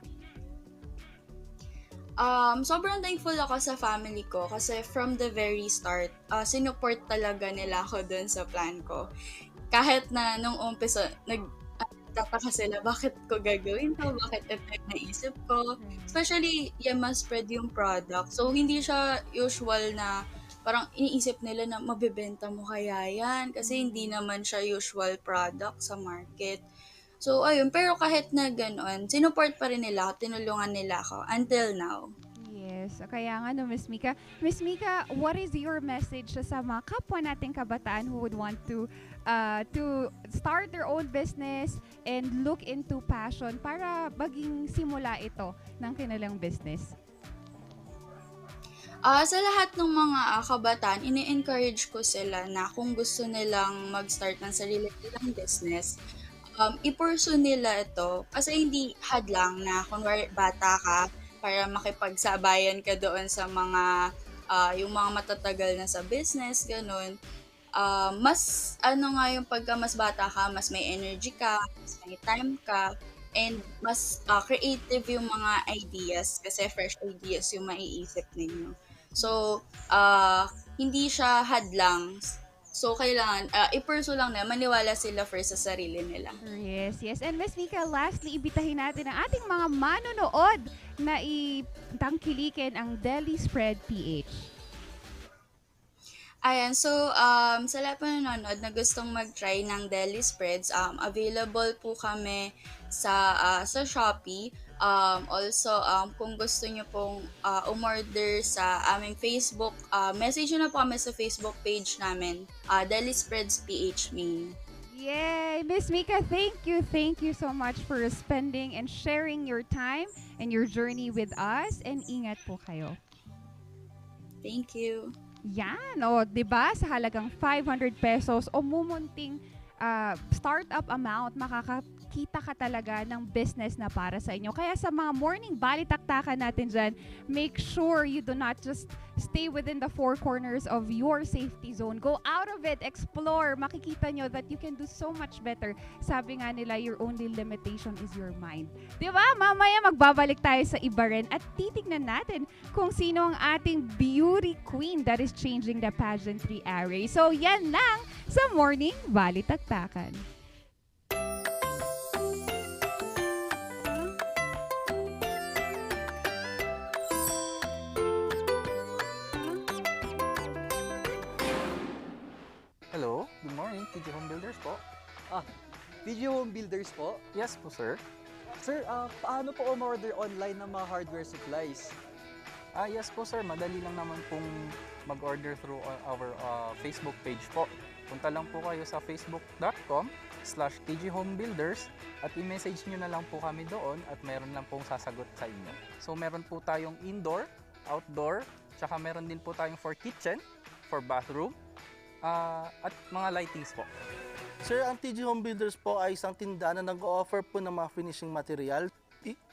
Sobrang thankful ako sa family ko kasi from the very start, sinuport talaga nila ako dun sa plan ko. Kahit na nung umpisa, nagtataka sila, bakit ko gagawin to? Bakit ito yung naisip ko? Especially, Yema Spread yung product. So, hindi siya usual na parang iniisip nila na mabibenta mo kaya yan kasi hindi naman siya usual product sa market. So, ayun. Pero kahit na gano'n, sinuport pa rin nila ako, tinulungan nila ako until now. Yes. Kaya nga Miss Mika. Miss Mika, what is your message sa mga kapwa nating kabataan who would want to start their own business and look into passion para maging simula ito ng kanilang business? Sa lahat ng mga kabataan, ini-encourage ko sila na kung gusto nilang mag-start ng sarili nilang business, i-pursue nila ito kasi hindi hadlang na kunwari bata ka, para makipagsabayan ka doon sa mga yung mga matatagal na sa business, ganun. Mas ano nga yung pagka mas bata ka, mas may energy ka, mas may time ka, and mas creative yung mga ideas kasi fresh ideas yung maiisip ninyo. So, hindi siya hadlang. So, kailangan, i-pursue lang na, maniwala sila first sa sarili nila. Yes, yes. And Miss Mika, lastly, ibitahin natin ang ating mga manonood na itangkilikin ang Deli Spread PH. Ayan, so sa lahat po nanonood na gustong mag-try ng deli spreads, available po kami sa Shopee. Also, kung gusto nyo pong umorder sa aming Facebook, message nyo na po kami sa Facebook page namin, Deli Spreads PH Main. Yay! Miss Mika, thank you so much for spending and sharing your time and your journey with us. And ingat po kayo. Thank you. Yan, o, 'di ba? Sa halagang 500 pesos o mumunting startup amount, makakakita ka talaga ng business na para sa inyo. Kaya sa mga morning balitaktakan natin dyan, make sure you do not just stay within the four corners of your safety zone. Go out of it, explore. Makikita nyo that you can do so much better. Sabi nga nila, your only limitation is your mind. Diba? Mamaya magbabalik tayo sa iba rin at titignan natin kung sino ang ating beauty queen that is changing the pageantry array. So yan lang sa morning balitaktakan. Hello, good morning, TG Home Builders po. TG Home Builders po? Yes po, sir. Sir, paano po umorder online ng mga hardware supplies? Yes po, sir. Madali lang naman pong mag-order through our Facebook page po. Punta lang po kayo sa facebook.com/tghomebuilders at i-message nyo na lang po kami doon at meron lang pong sasagot sa inyo. So meron po tayong indoor, outdoor, tsaka meron din po tayong for kitchen, for bathroom, at mga lightings po. Sir, ang TG Home Builders po ay isang tindahan na nag-o-offer po ng mga finishing material.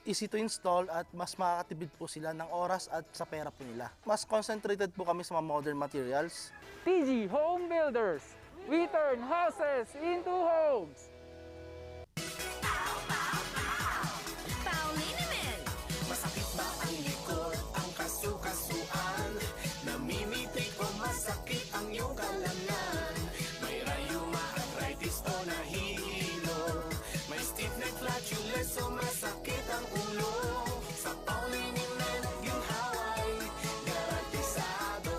Easy to install at mas makakatipid po sila ng oras at sa pera po nila. Mas concentrated po kami sa mga modern materials. TG Home Builders, we turn houses into homes! Masakit ba ang likod, ang kasukasuan? Namimitik o masakit ang iyong kalamnan? May rayuma, arthritis o nahihilo? May stiff neck, flatulence o masakit ang ulo? Sa Pauliniment, ginhaway, garantisado.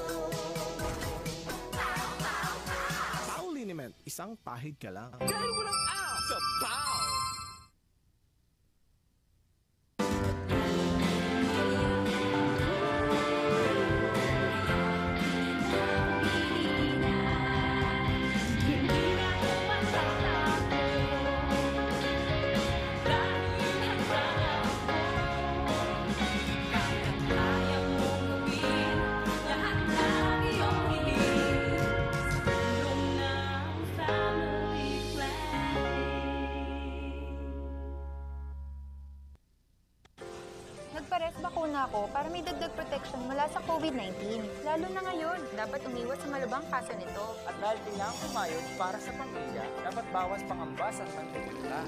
Pauliniment, isang pahid ka lang. Dahil walang out sa Pau! Nagpares bakuna ako para may dagdag protection mula sa COVID-19. Lalo na ngayon, dapat umiwas sa malubang kaso nito. At dahil kailangan kumayod para sa pamilya, dapat bawas pangamba sa pagkukunta.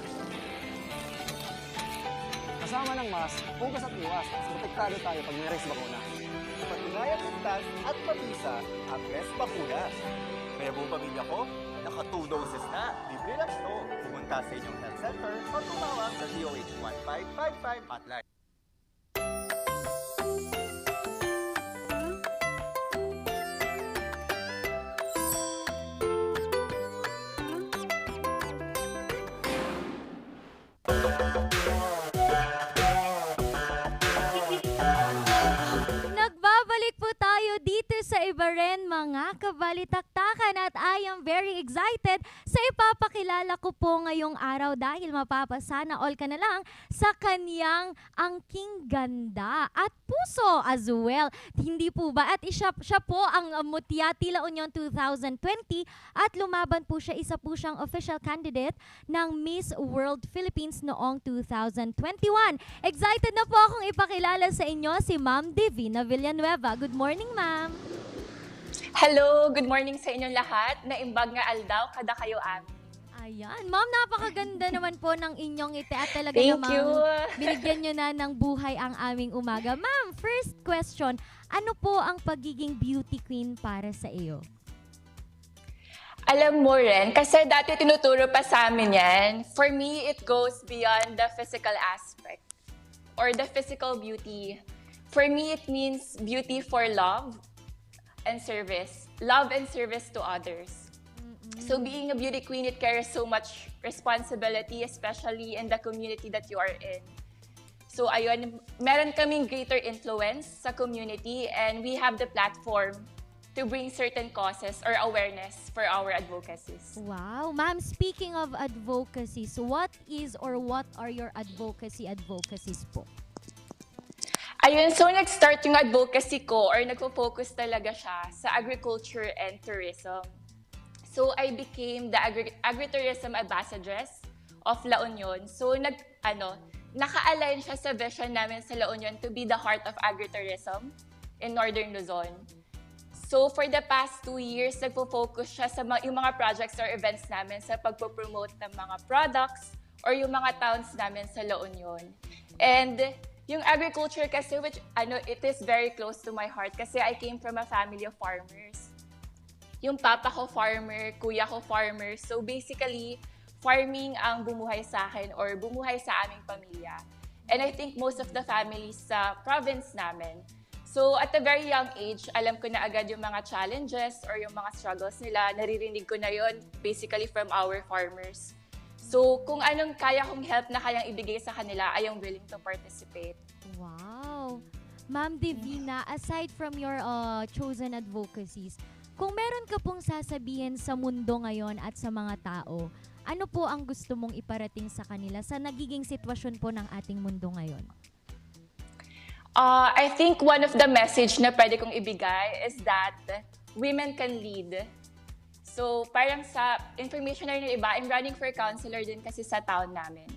Kasama ng mask, hugas at iwas, mas protektado tayo pag may race bakuna. Patunayan ligtas at mabisa ang Best Bakuna. Kaya buong pamilya ko, naka 2 doses na. Libre lang ito. Pumunta sa inyong health center o tumawag sa DOH 1555 hotline. Nagbabalik po tayo dito sa iba rin mga kabalitaktakan at I am very excited sa ipapakilala ko po ngayong araw dahil mapapasana all ka na lang sa kanyang angking ganda at puso as well. Hindi po ba? At siya po ang Mutya Tila Union 2020 at lumaban po siya, isa po siyang official candidate ng Miss World Philippines noong 2021. Excited na po akong ipakilala sa inyo si Ma'am Divina Villanueva. Good morning, Ma'am. Hello, good morning sa inyong lahat. Naimbag nga aldaw, kada kayo amin. Ayan, Ma'am, napakaganda naman po ng inyong ngiti at talaga Thank namang you. binigyan nyo na ng buhay ang aming umaga. Ma'am, first question, ano po ang pagiging beauty queen para sa iyo? Alam mo rin, kasi dati tinuturo pa sa amin yan, for me, it goes beyond the physical aspect or the physical beauty. For me, it means beauty for love and service. Love and service to others. So being a beauty queen, it carries so much responsibility, especially in the community that you are in. So ayun, meron kaming greater influence sa community and we have the platform to bring certain causes or awareness for our advocacies. Wow. Ma'am, speaking of advocacies, what is or what are your advocacies po? Ayun, so nag-start yung advocacy ko or nagpo-focus talaga siya sa agriculture and tourism. So I became the agritourism ambassadress of La Union. So naka-align siya sa vision namin sa La Union to be the heart of agritourism in Northern Luzon. So for the past 2 years, nagpo-focus siya sa yung mga projects or events namin sa pagpo-promote ng mga products or yung mga towns namin sa La Union. And yung agriculture kasi, which it is very close to my heart kasi I came from a family of farmers. Yung papa ko farmer, kuya ko farmer. So basically, farming ang bumuhay sa akin or bumuhay sa aming pamilya. And I think most of the families sa province namin. So at a very young age, alam ko na agad yung mga challenges or yung mga struggles nila. Naririnig ko na yon basically from our farmers. So kung anong kaya kong help na kayang ibigay sa kanila, I am willing to participate. Wow. Ma'am Divina, aside from your chosen advocacies, kung meron ka pong sasabihin sa mundo ngayon at sa mga tao, ano po ang gusto mong iparating sa kanila sa nagiging sitwasyon po ng ating mundo ngayon? I think one of the message na pwede kong ibigay is that women can lead. So parang sa information na rin ng iba, I'm running for counselor din kasi sa town namin.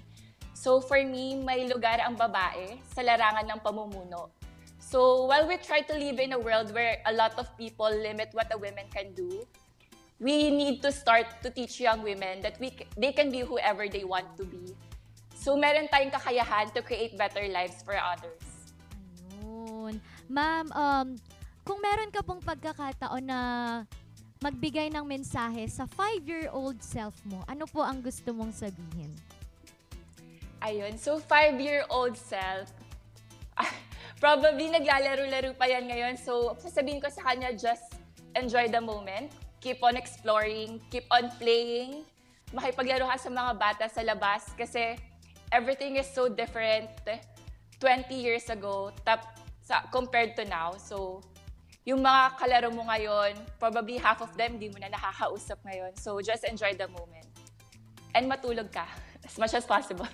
So for me, may lugar ang babae sa larangan ng pamumuno. So while we try to live in a world where a lot of people limit what a woman can do, we need to start to teach young women that they can be whoever they want to be. So meron tayong kakayahan to create better lives for others. Ayun. Ma'am, kung meron ka pong pagkakataon na magbigay ng mensahe sa 5-year-old self mo, ano po ang gusto mong sabihin? Ayun, so 5-year-old self, probably naglalaro-laro pa yan ngayon. So sasabihin ko sa kanya, just enjoy the moment, keep on exploring, keep on playing, makipaglaro ka sa mga bata sa labas kasi everything is so different 20 years ago compared to now. So yung mga kalaro mo ngayon, probably half of them di mo na nakakausap ngayon. So just enjoy the moment. And matulog ka as much as possible.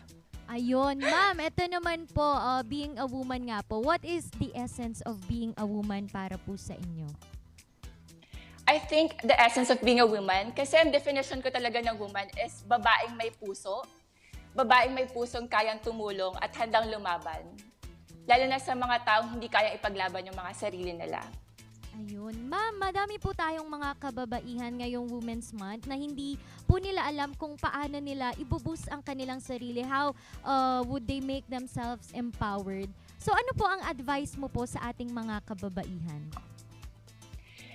Ayun, ma'am, ito naman po, being a woman nga po, what is the essence of being a woman para po sa inyo? I think the essence of being a woman, kasi ang definition ko talaga ng woman is babaeng may puso, babaeng may pusong kayang tumulong at handang lumaban. Lalo na sa mga taong hindi kayang ipaglaban yung mga sarili nila. Ayun. Ma'am, madami po tayong mga kababaihan ngayong Women's Month na hindi po nila alam kung paano nila ibuboost ang kanilang sarili. How would they make themselves empowered? So ano po ang advice mo po sa ating mga kababaihan?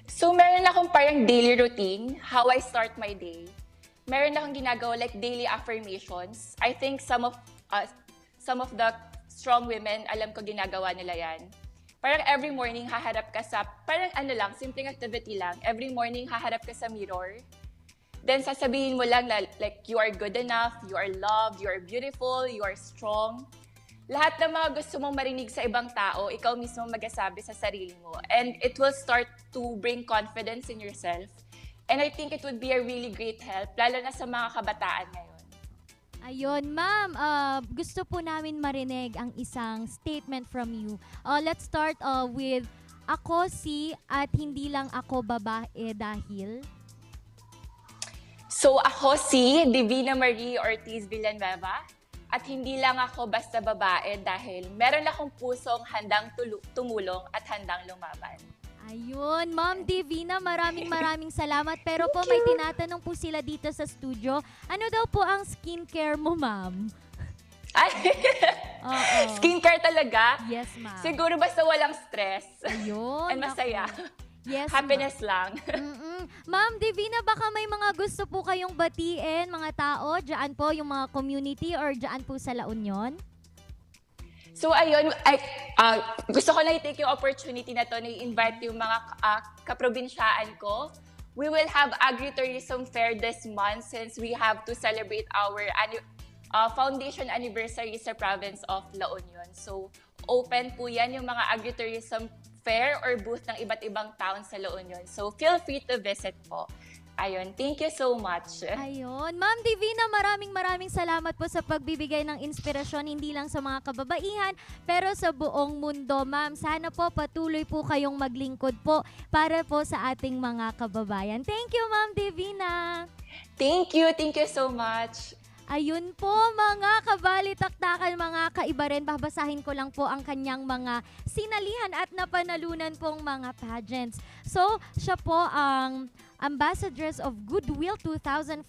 So meron akong parang daily routine, how I start my day. Meron akong ginagawa like daily affirmations. I think some of the strong women, alam ko ginagawa nila yan. Parang every morning haharap ka sa, parang simpleng activity lang. Every morning haharap ka sa mirror. Then sasabihin mo lang like you are good enough, you are loved, you are beautiful, you are strong. lahat ng mga gusto mong marinig sa ibang tao, ikaw mismo mag-asabi sa sarili mo. And it will start to bring confidence in yourself. And I think it would be a really great help, lalo na sa mga kabataan ngayon. Ayun, ma'am, gusto po namin marinig ang isang statement from you. Let's start with ako si at hindi lang ako babae dahil... So ako si Divina Marie Ortiz Villanueva at hindi lang ako basta babae dahil meron akong pusong handang tumulong at handang lumaban. Ayun, Ma'am Divina, maraming salamat. Pero po may tinatanong po sila dito sa studio. Ano daw po ang skincare mo, ma'am? Skincare talaga? Yes, ma'am. Siguro basta walang stress. Ayun. And masaya. Yes, happiness lang. Ma'am Divina, baka may mga gusto po kayong batiin, mga tao, dyan po, yung mga community or dyan po sa La Union? So ayun, gusto ko na i-take yung opportunity na to na i-invite yung mga kaprobinsyaan ko. We will have agritourism fair this month since we have to celebrate our foundation anniversary sa province of La Union. So open po yan yung mga agritourism fair or booth ng iba't ibang town sa La Union. So feel free to visit po. Ayun, thank you so much. Ayun. Ma'am Divina, maraming salamat po sa pagbibigay ng inspirasyon hindi lang sa mga kababaihan pero sa buong mundo, ma'am. Sana po patuloy po kayong maglingkod po para po sa ating mga kababayan. Thank you, Ma'am Divina. Thank you so much. Ayun po mga kabalitaktakan, mga kaiba rin. Babasahin ko lang po ang kanyang mga sinalihan at napanalunan pong mga pageants. So, siya po ang Ambassadress of Goodwill 2014,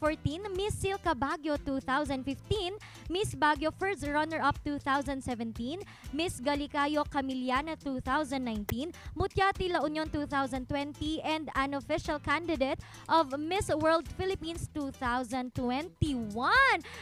Miss Silka Baguio 2015, Miss Baguio First Runner-Up 2017, Miss Galicayo Camiliana 2019, Mutyati La Union 2020, and an official candidate of Miss World Philippines 2021.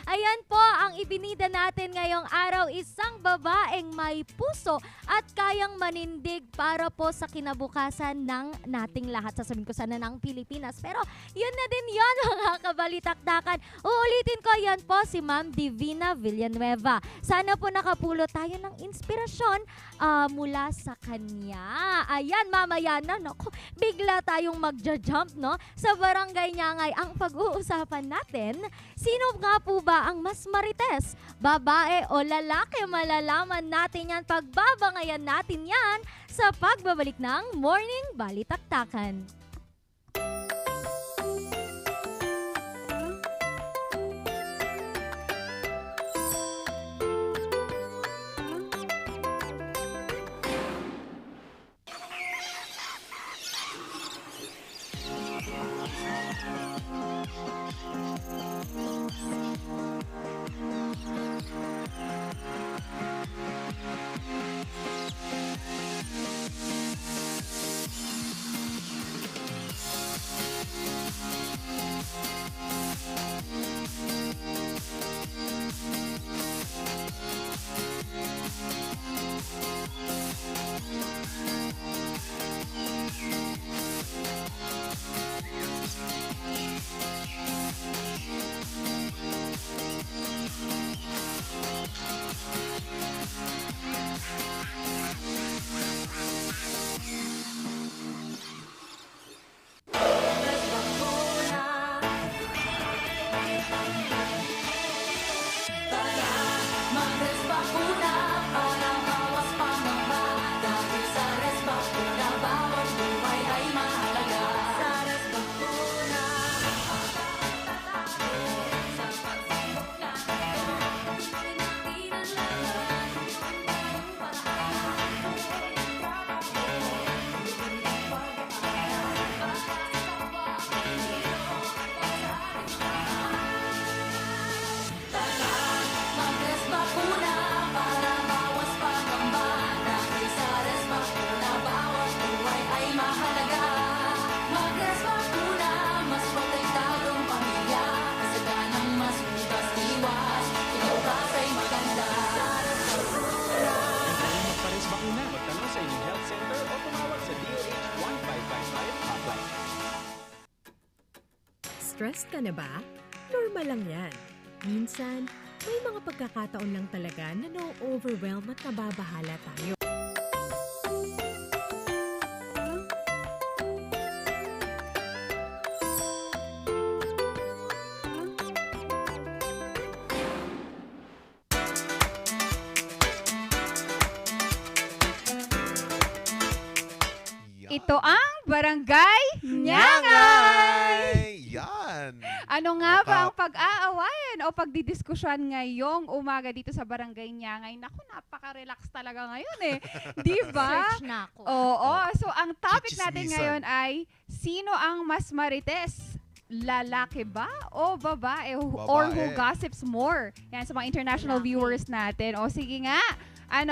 Ayan po ang ibinida natin ngayong araw, isang babaeng may puso at kayang manindig para po sa kinabukasan ng nating lahat. Sasabihin ko sana ng Pilipinas. Pero yun na din yun mga kabalitaktakan. Uulitin ko, yan po si Ma'am Divina Villanueva. Sana po nakapulot tayo ng inspirasyon mula sa kanya. Ayan, mamaya na, naku, bigla tayong magja-jump, no? Sa barangay Nyangay ang pag-uusapan natin. Sino nga po ba ang mas marites? Babae o lalaki? Malalaman natin yan, pagbabangayan natin yan sa pagbabalik ng Morning Balitaktakan. Stressed ka na ba? Normal lang yan. Minsan, May mga pagkakataon lang talaga na no-overwhelm at nababahala tayo. Ito ang Barangay Nyangay! Yan! Ano nga ba ang pag-aawayan o pagdidiskusyon ngayong umaga dito sa Barangay Nyangay? Naku, napaka-relax talaga ngayon eh. Di ba? Search na ako. Oo. So, ang topic natin Chichismisan. ngayon ay, sino ang mas marites? Lalaki ba o babae? Or who gossips more? Yan sa mga international viewers natin. O sige nga,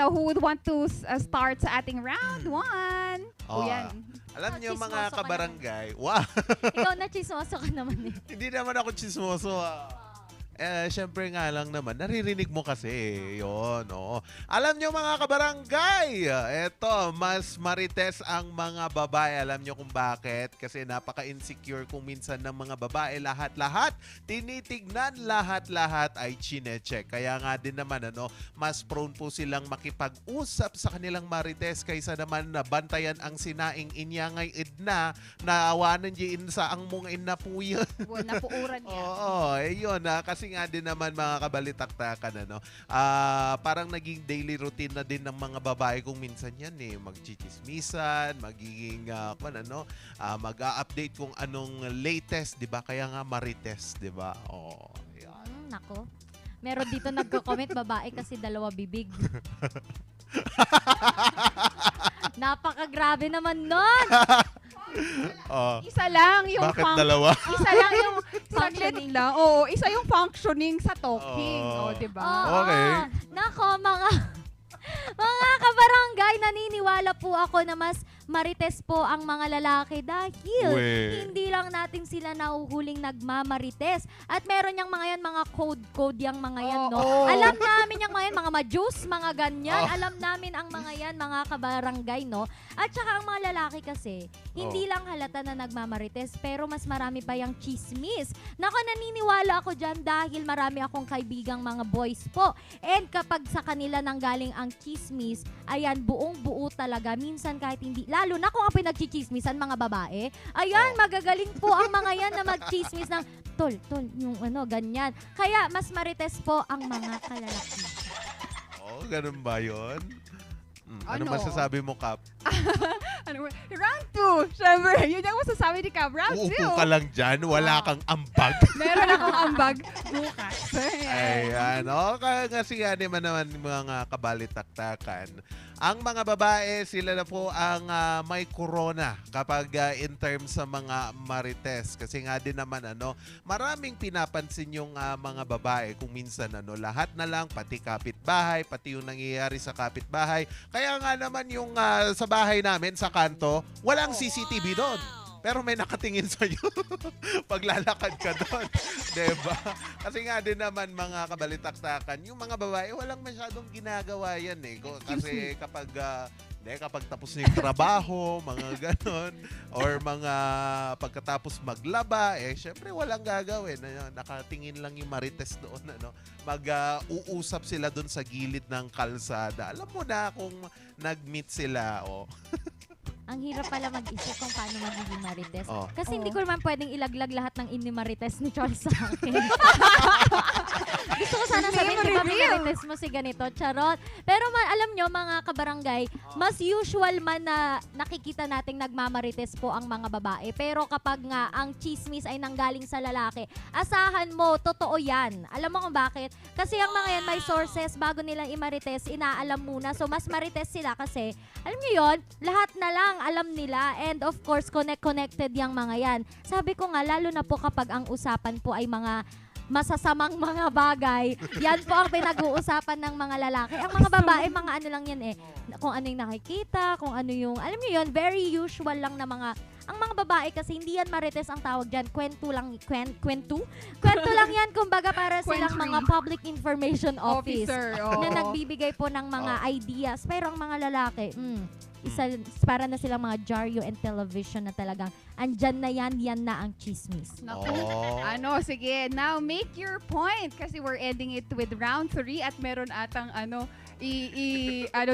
who would want to start sa ating round 1? O yan. Alam niyo mga Chismoso ka kabarangay, wow! Ikaw na chismoso ka naman eh. Hindi naman ako chismoso. Syempre nga lang naman, naririnig mo kasi. Yun, oo. Alam nyo mga kabarangay, eto, mas marites ang mga babae. Alam nyo kung bakit? Kasi napaka-insecure kung minsan ng mga babae. Lahat-lahat, tinitignan, lahat-lahat ay chinecheck. Kaya nga din naman, mas prone po silang makipag-usap sa kanilang marites kaysa naman na bantayan ang sinaing inyangay idna na awanan diin sa ang mga ina po yun. Napuuran niya. Oo, yun. Kasi nga din naman mga kabalitaktakan, parang naging daily routine na din ng mga babae kung minsan yan magchichismisan, magiging mag-a-update kung anong latest, 'di ba? Kaya nga marites, 'di ba? Oh, yan. Nako. Meron dito nagko-comment babae kasi dalawa bibig. Napakagrabe naman nun. Isa lang yung Bakit dalawa? Isa lang yung functioning lang. Oo, isa yung functioning sa talking, di ba? Okay. Nako, mga kabarangay, naniniwala po ako na mas marites po ang mga lalaki dahil hindi lang natin sila nahuhuling nagmamarites. At meron yung mga yan, mga code yung mga yan, no? Alam namin yung mga yan, mga ma-juice, mga ganyan. Alam namin ang mga yan, mga kabarangay, no? At saka ang mga lalaki kasi, hindi lang halata na nagmamarites, pero mas marami pa yung chismis. Nako, naniniwala ako dyan dahil marami akong kaibigang mga boys po. And kapag sa kanila nanggaling ang chismis, ayan, buong-buo talaga. Minsan kahit hindi, lalo na kung ang pinagchichismisan mga babae, ayan, magagaling po ang mga yan na magchismis ng tol, yung ganyan. Kaya mas marites po ang mga kalalaki. Ganun ba yun? Ano masasabi mo, Kap? Round 2. Siyempre, yun yung masasabi ni Kap. Round 2. Uupo ka lang dyan, wala kang ambag. Meron akong ambag bukas. Ayan. Kasi nga naman mga kabalitaktakan. Ang mga babae, sila na po ang may corona kapag in terms sa mga marites. Kasi nga din naman, maraming pinapansin yung mga babae kung minsan, lahat na lang, pati kapitbahay, pati yung nangyayari sa kapitbahay. Kaya nga naman yung sa bahay namin, sa kanto, walang CCTV doon. Pero may nakatingin sa'yo pag lalakad ka doon. Diba? Kasi nga din naman mga kabalitaktakan, yung mga babae, walang masyadong ginagawa yan eh. Kasi kapag tapos na yung trabaho, mga ganon, or mga pagkatapos maglaba, syempre walang gagawin. Nakatingin lang yung marites doon. Mag-uusap sila doon sa gilid ng kalsada. Alam mo na kung nag-meet sila. Ang hirap pala mag-isip kung paano magiging marites. Kasi hindi ko naman pwedeng ilaglag lahat ng ini-marites ni Charles sa akin. Gusto ko sana sabihin, di ba marites mo si ganito, charot. Pero alam nyo, mga kabarangay, mas usual man na nakikita nating nagmamarites po ang mga babae. Pero kapag nga ang chismis ay nanggaling sa lalaki, asahan mo, totoo yan. Alam mo kung bakit? Kasi ang mga yan may sources, bago nilang imarites, inaalam muna. So mas marites sila kasi, alam nyo yun, lahat na lang alam nila, and of course connected yung mga yan. Sabi ko nga, lalo na po kapag ang usapan po ay mga masasamang mga bagay, yan po ang pinag-uusapan ng mga lalaki. Ang mga babae, mga ano lang yan kung ano yung nakikita, kung ano yung, alam niyo yun, very usual lang na mga, ang mga babae kasi hindi yan marites ang tawag dyan, kwento lang yan, kumbaga para silang mga public information officer na nagbibigay po ng mga ideas. Pero ang mga lalaki, para na silang mga Jaryo and television na talagang andyan na yan na ang chismis. Naku. Sige, now make your point kasi we're ending it with round 3 at meron atang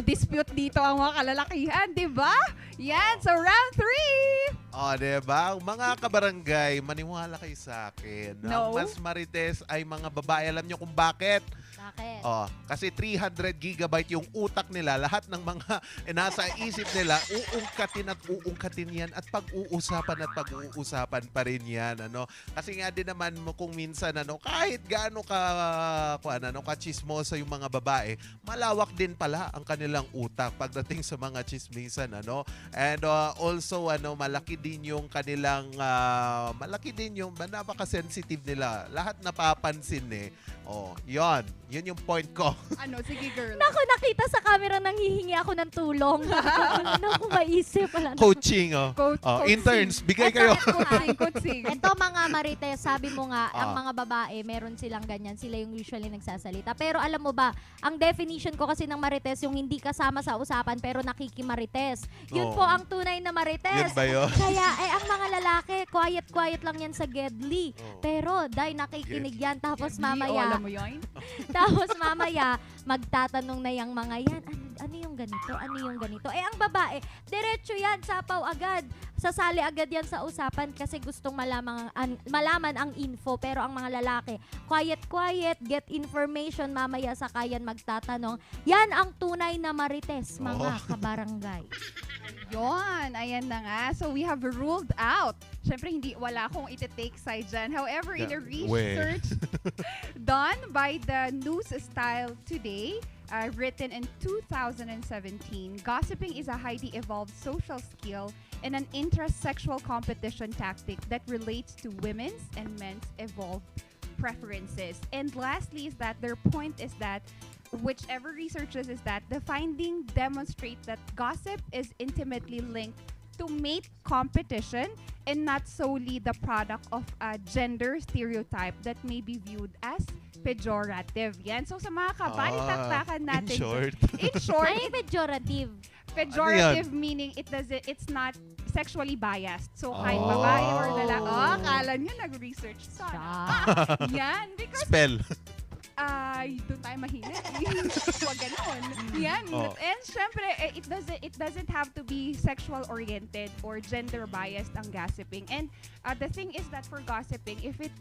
dispute dito ang mga kalalakihan, di ba? Yan, so round 3! Diba? Mga kabarangay, maniwala kayo sa akin. No. Ang mas marites ay mga babae. Alam nyo kung bakit? Bakit? Kasi 300 gigabyte yung utak nila. Lahat ng mga nasa isip nila, uungkatin yan at pag-uusapan pa rin yan. Kasi nga din naman kung minsan, kahit gaano ka-chismosa yung mga babae, malawak din pala ang kanilang utak pagdating sa mga chismisan. And also, malaki din yung kanilang, napaka-sensitive nila. Lahat napapansin Yun yung point ko. Sige girl. Naku, nakita sa camera nang hihingi ako ng tulong. Naku, maisip. Coaching, interns, bigay kayo. Coaching. Ito mga Marites, sabi mo nga, ang mga babae, meron silang ganyan. Sila yung usually nagsasalita. Pero alam mo ba, ang definition ko kasi ng Marites, yung hindi kasama sa usapan pero nakikimarites. Yun po ang tunay na Marites. Yun ba yun? Kaya, ang mga lalaki, quiet lang yan sa Gedli. Pero, nakikinig yan. Tapos mamaya, alam mo yun? tapos mamaya, magtatanong na yung mga yan, ano yung ganito? Ano yung ganito? Ang babae, diretso yan, sapaw agad. Sasali agad yan sa usapan kasi gustong malaman ang info. Pero ang mga lalaki, quiet, get information, mamaya saka yan magtatanong. Yan ang tunay na Marites, mga kabarangay. Yon, ayan na nga. So we have ruled out. Syempre, wala akong iti-take side dyan. However, in a research done by the News Style Today, written in 2017, gossiping is a highly evolved social skill and an intrasexual competition tactic that relates to women's and men's evolved preferences. And lastly is that their point is that whichever researches is that the finding demonstrates that gossip is intimately linked to mate competition and not solely the product of a gender stereotype that may be viewed as pejorative. Yan. So sa mga kabalitaktakan natin. In short, ay pejorative. Pejorative meaning it's not sexually biased. So kahit babae or lalaki, akala nyo nag-research sana. Yan. Because spell. Doon tayo mahina. Huwag ganon. Yan. And syempre, it doesn't have to be sexual oriented or gender biased ang gossiping. And the thing is that for gossiping, if it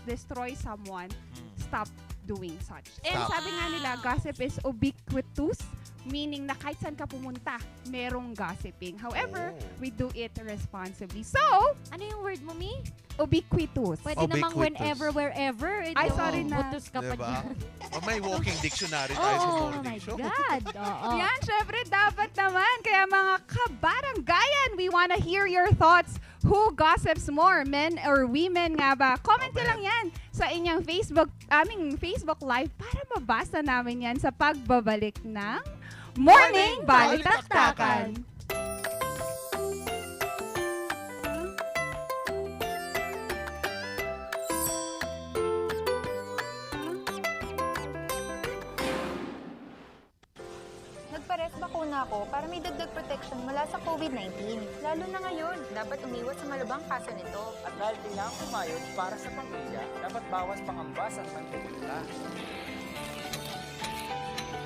destroys someone, stop doing such. And sabi nga nila, gossip is ubiquitous, meaning na kahit saan ka pumunta, merong gossiping. However, we do it responsibly. So, ano yung word mo, Mi? Ubiquitous. Pwede namang whenever, wherever. Ay, sorry na. Butos ka pa dyan. May walking dictionary tayo sa morning show. Oh my God. Yan, syempre, dapat naman. Kaya mga kabaranggayan, we wanna hear your thoughts. Who gossips more, men or women nga ba? Comment nyo lang yan sa inyong aming Facebook Live para mabasa namin yan sa pagbabalik ng Morning Balitaktakan. Nagpares bakuna ako para may dagdag protection mula sa COVID-19. Lalo na ngayon, dapat umiwas sa malubhang kaso nito. At dahil kailangan kumayod para sa pamilya, dapat bawas pangambas at mantika.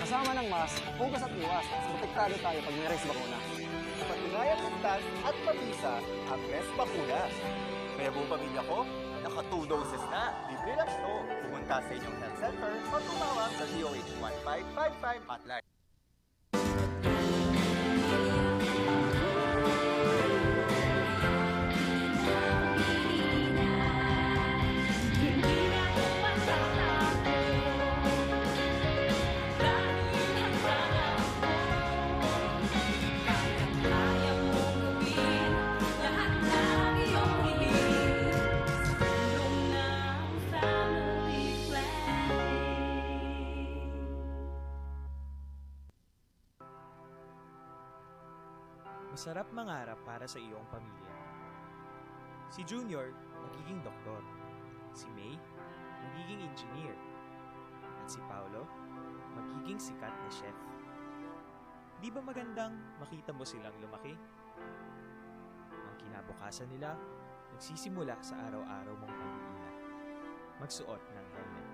Kasama ng mask, hugas at iwas, mas protektado tayo pag may res bakuna. Patunayang ligtas at mabisa ang res bakuna. Kaya buong pamilya ko, naka 2 doses na. Libre lang ito. Pumunta sa inyong health center o tumawag sa DOH 1555 hotline. Masarap mangarap para sa iyong pamilya. Si Junior, magiging doktor. Si May, magiging engineer. At si Paolo, magiging sikat na chef. Di ba magandang makita mo silang lumaki? Ang kinabukasan nila, nagsisimula sa araw-araw mong pag-iingat. Magsuot ng helmet.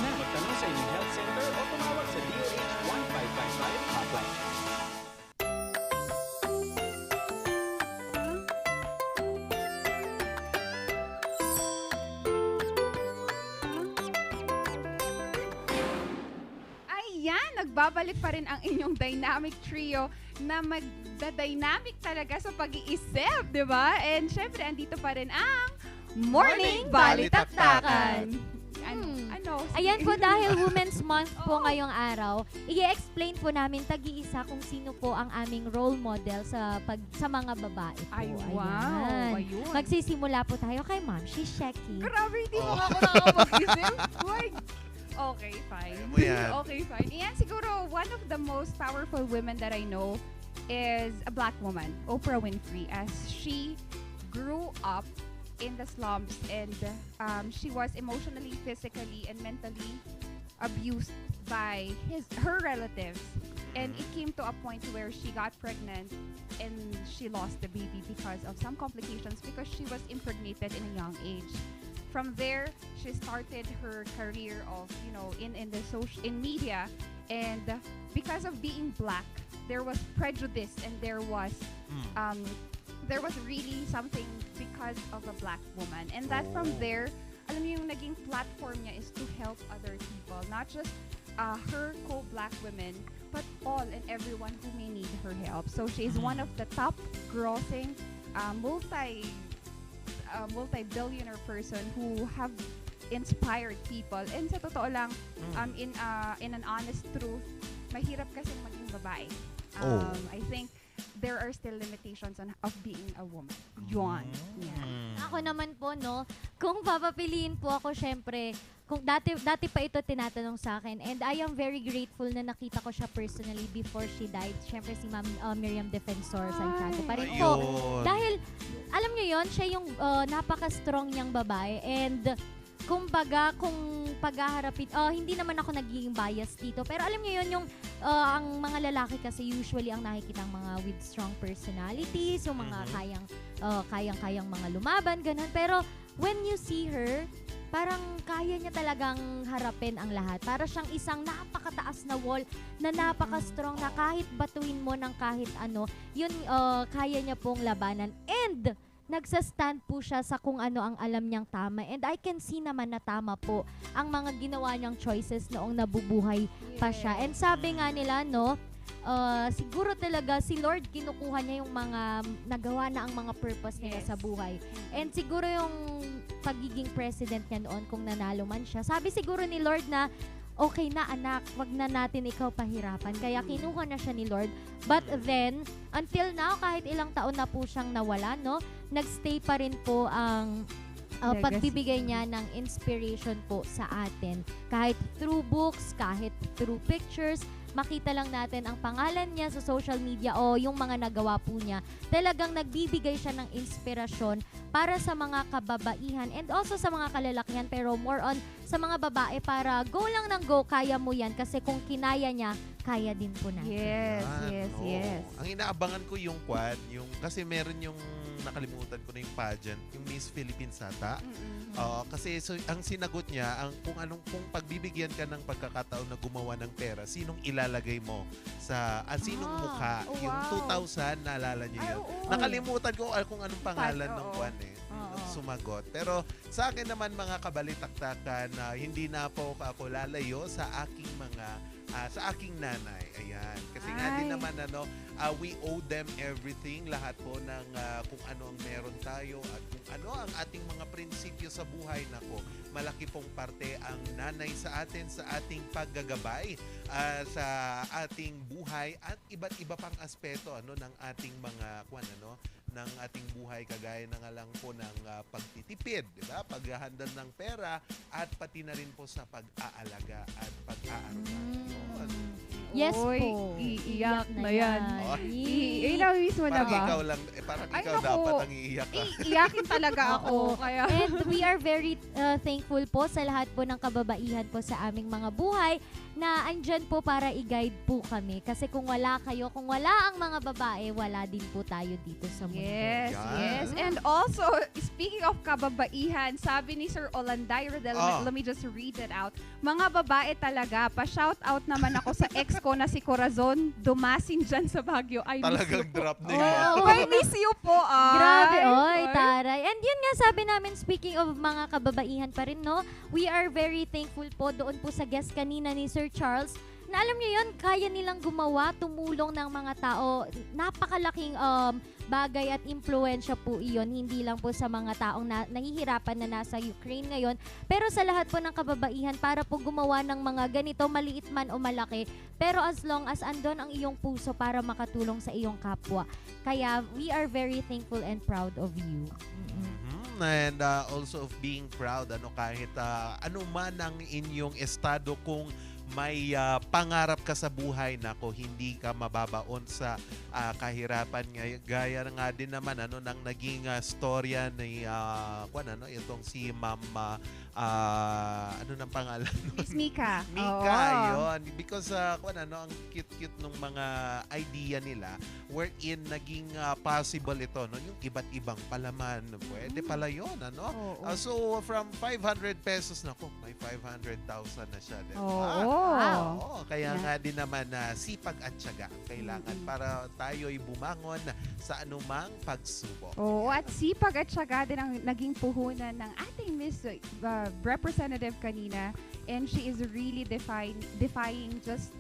Magtanong sa inyong health center o tumawag sa DOH 1555 hotline. Ayan, nagbabalik pa rin ang inyong dynamic trio na magda-dynamic talaga sa pag-iisip, di ba? And syempre, andito pa rin ang Morning Balitaktakan. Ano? Ayan po, dahil Women's Month po ngayong araw, i-explain po namin tag-iisa kung sino po ang aming role model sa mga babae po. Ay, wow. Ayan. Ayun. Magsisimula po tayo kay Ma'am Sheki. Grabe, hindi mo nga ako nakakapag-isip. Why? Okay, fine. mo yan. Okay, fine. Ayan, siguro, one of the most powerful women that I know is a black woman, Oprah Winfrey, as she grew up in the slums and she was emotionally, physically, and mentally abused by her relatives. And it came to a point where she got pregnant and she lost the baby because of some complications because she was impregnated in a young age. From there, she started her career of, in media, and because of being black, there was prejudice and there was really something because of a black woman. And that from there, alam niyo yung naging platform niya is to help other people, not just her co-black women, but all and everyone who may need her help. So she is one of the top grossing multi-billionaire person who have inspired people. And sa totoo lang, in an honest truth, mahirap kasing maging babae. I think there are still limitations of being a woman. Yun. Yeah. Ako naman po, no, kung papapiliin po ako, syempre, kung dati pa ito tinatanong sa akin, and I am very grateful na nakita ko siya personally before she died. Syempre si Ma'am Miriam Defensor Santiago pa rin po. Dahil, alam niyo yon, siya yung napaka-strong niyang babae, and kumbaga, kung paghaharapin, hindi naman ako nagiging bias dito, pero alam niyo yun, yung ang mga lalaki kasi usually ang nakikitang mga with strong personalities, yung mga kayang-kayang mga lumaban, ganun. Pero when you see her, parang kaya niya talagang harapin ang lahat. Para siyang isang napakataas na wall na napaka-strong na kahit batuhin mo ng kahit ano, yun kaya niya pong labanan. And nagsa-stand po siya sa kung ano ang alam niyang tama. And I can see naman na tama po ang mga ginawa niyang choices noong nabubuhay pa siya. And sabi nga nila, no, siguro talaga si Lord kinukuha niya yung mga nagawa na ang mga purpose nila sa buhay. And siguro yung pagiging president niya noon kung nanalo man siya, sabi siguro ni Lord na okay na anak, wag na natin ikaw pahirapan. Kaya kinuha na siya ni Lord. But then, until now, kahit ilang taon na po siyang nawala, no, nagstay pa rin po ang pagbibigay niya ng inspiration po sa atin. Kahit through books, kahit through pictures, makita lang natin ang pangalan niya sa social media o yung mga nagawa po niya. Talagang nagbibigay siya ng inspirasyon para sa mga kababaihan and also sa mga kalalakihan, pero more on sa mga babae para go lang ng go, kaya mo yan. Kasi kung kinaya niya, kaya din po natin. Yan, oo. Ang inaabangan ko yung yung kasi meron yung nakalimutan ko na yung pageant, yung Miss Philippines ata. Kasi ang sinagot niya, kung pagbibigyan ka ng pagkakataon na gumawa ng pera, sinong ilalagay mo sa sinong mukha? Yung 2000, naalala niyo yun? Nakalimutan ko kung anong pangalan ng sumagot. Pero sa akin naman mga kabalitaktakan, hindi na po ako lalayo sa aking sa aking nanay. Ayan. Kasi nga din naman we owe them everything, lahat po ng kung ano ang meron tayo at kung ano ang ating mga prinsipyo sa buhay. Nako, malaki pong parte ang nanay sa atin, sa ating paggagabay sa ating buhay at iba't iba pang aspeto ng ating mga ng ating buhay, kagaya na nga lang po ng pagtitipid, di ba? Paghahandle ng pera at pati na rin po sa pag-aalaga at pag-aaruga. Yes Oy, po. iiyak na yan. Inawiss mo na ba? Ikaw lang, parang ikaw dapat ang iiyak ka. Iiyakin talaga ako. Kaya. And we are very thankful po sa lahat po ng kababaihan po sa aming mga buhay na andyan po para i-guide po kami. Kasi kung wala kayo, kung wala ang mga babae, wala din po tayo dito sa mundo. Yes. And also, speaking of kababaihan, sabi ni Sir Olanday Rodel, let me just read it out. Mga babae talaga, pa-shout out naman ako sa ex ko na si Corazon, dumasin dyan sa Baguio. I miss Talagang you po. drop na yun. I miss you po. Grabe, taray. And yun nga sabi namin, speaking of mga kababaihan pa rin, no? We are very thankful po doon po sa guest kanina ni Sir Charles, na alam niyo yun, kaya nilang gumawa, tumulong ng mga tao. Napakalaking bagay at impluensya po iyon, hindi lang po sa mga taong nahihirapan na nasa Ukraine ngayon, pero sa lahat po ng kababaihan para po gumawa ng mga ganito, maliit man o malaki, pero as long as andon ang iyong puso para makatulong sa iyong kapwa. Kaya we are very thankful and proud of you. And also of being proud, kahit ano man ang inyong estado, kung may pangarap ka sa buhay, nako, hindi ka mababaon sa kahirapan. Gaya nga din naman nang naging storya ni itong si Ma'am ano nang pangalan? Miss Mika. Mika, yun. Because ang cute-cute nung mga idea nila, wherein naging possible ito, yung iba't ibang palaman. Pwede pala yun, so from 500 pesos, nako, may 500,000 na siya. Diba? Kaya nga din naman sipag at tiyaga ang kailangan para tayo'y bumangon sa anumang pagsubok. At sipag at tiyaga din ang naging puhunan ng ating Miss Representative kanina, and she is really defying just,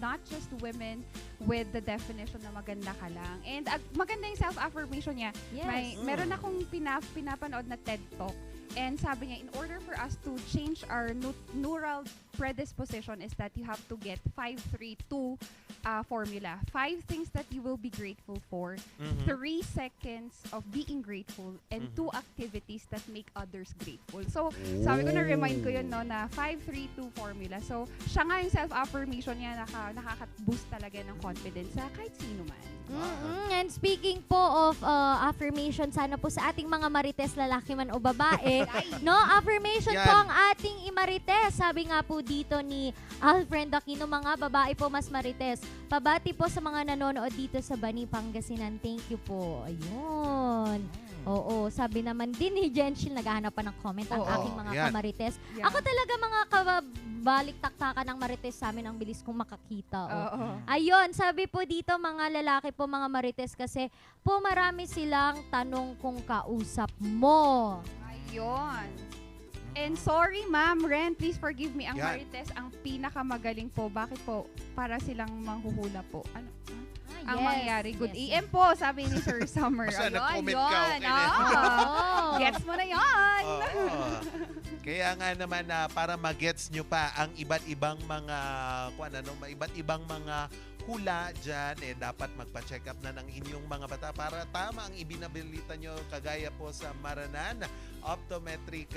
not just women with the definition na maganda ka lang. And maganda yung self-affirmation niya. Yes. Meron akong pinapanood na TED Talk. And sabi niya, in order for us to change our neural predisposition is that you have to get 5-3-2 formula. 5 things that you will be grateful for, 3 seconds of being grateful, and 2 activities that make others grateful. So, sabi ko na-remind ko yun, na 5-3-2 formula. So, siya nga yung self-affirmation niya, nakaka-boost talaga ng confidence sa kahit sino man. And speaking po of affirmation, sana po sa ating mga marites, lalaki man o babae, affirmation po ang ating imarites. Sabi nga po dito ni Alfred Aquino, mga babae po mas marites. Pabati po sa mga nanonood dito sa Bani, Pangasinan. Thank you po. Ayun. Oo, sabi naman din ni Jenshil, naghahanap pa ng comment ang aking mga kamarites. Ako talaga mga kabalik-taktakan ng marites sa amin, ang bilis kong makakita. Ayun, sabi po dito mga lalaki po, mga marites, kasi po marami silang tanong kung kausap mo. Ayun. And sorry, Ma'am Ren, please forgive me. Ang Yan. Marites, ang pinakamagaling po. Bakit po? Para silang manghuhula po. Ano? Ang yes, mangyayari. Good yes. EM po, sabi ni Sir Summer. Basta Ayun, nag-comment ka, yun. okay na. Oo. Gets mo na yun. Oo. Kaya nga naman na para magets nyo pa ang iba't ibang mga iba't ibang mga hula dyan, dapat magpa-check up na ng inyong mga bata para tama ang ibinabilita nyo kagaya po sa Maranan Optometric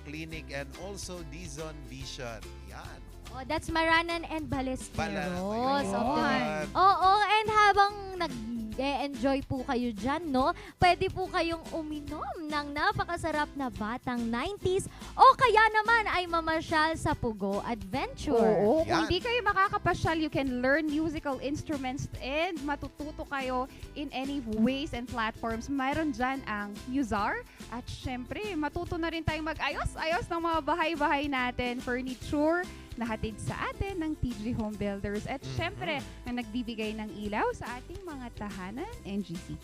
Clinic and also Dizon Vision. Yan. Oh, that's Maranan and Ballesteros. Ayun. Oo, and habang nag-enjoy po kayo dyan, no? Pwede po kayong uminom ng napakasarap na batang 90s o kaya naman ay mamasyal sa Pugo Adventure. Oo, kung di kayo makakapasyal, you can learn musical instruments and matututo kayo in any ways and platforms. Mayroon dyan ang Musar at syempre, matuto na rin tayong mag-ayos-ayos ng mga bahay-bahay natin, furniture, nahatid sa atin ng TG Home Builders at syempre na nagbibigay ng ilaw sa ating mga tahanan NGCP.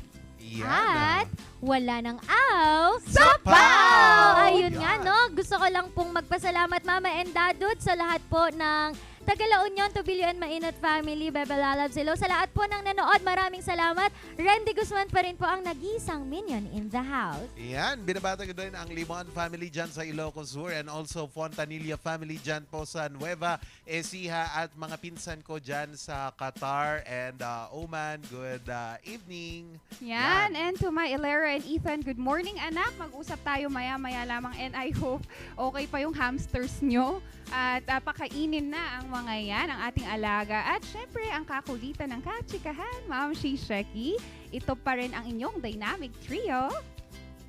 At wala nang aw sa paw! Ayun nga, no? Gusto ko lang pong magpasalamat Mama and Dadud sa lahat po ng Tagala Union, Tubilio and Mainot family, Bebe Lalab Silo. Sa lahat po ng nanood, maraming salamat. Randy Guzman pa rin po ang nag-iisang minion in the house. Yan, binabata ko din ang Limon family dyan sa Ilocos Sur and also Fontanilla family dyan po sa Nueva Ecija at mga pinsan ko dyan sa Qatar and Oman. Good evening. Yan, and to my Ilera and Ethan, good morning anak. Mag-usap tayo maya-maya lamang and I hope okay pa yung hamsters nyo. At pakainin na ang mga yan, ang ating alaga. At syempre, ang kakulitan ng kachikahan, Ma'am Sheki. Ito pa rin ang inyong dynamic trio.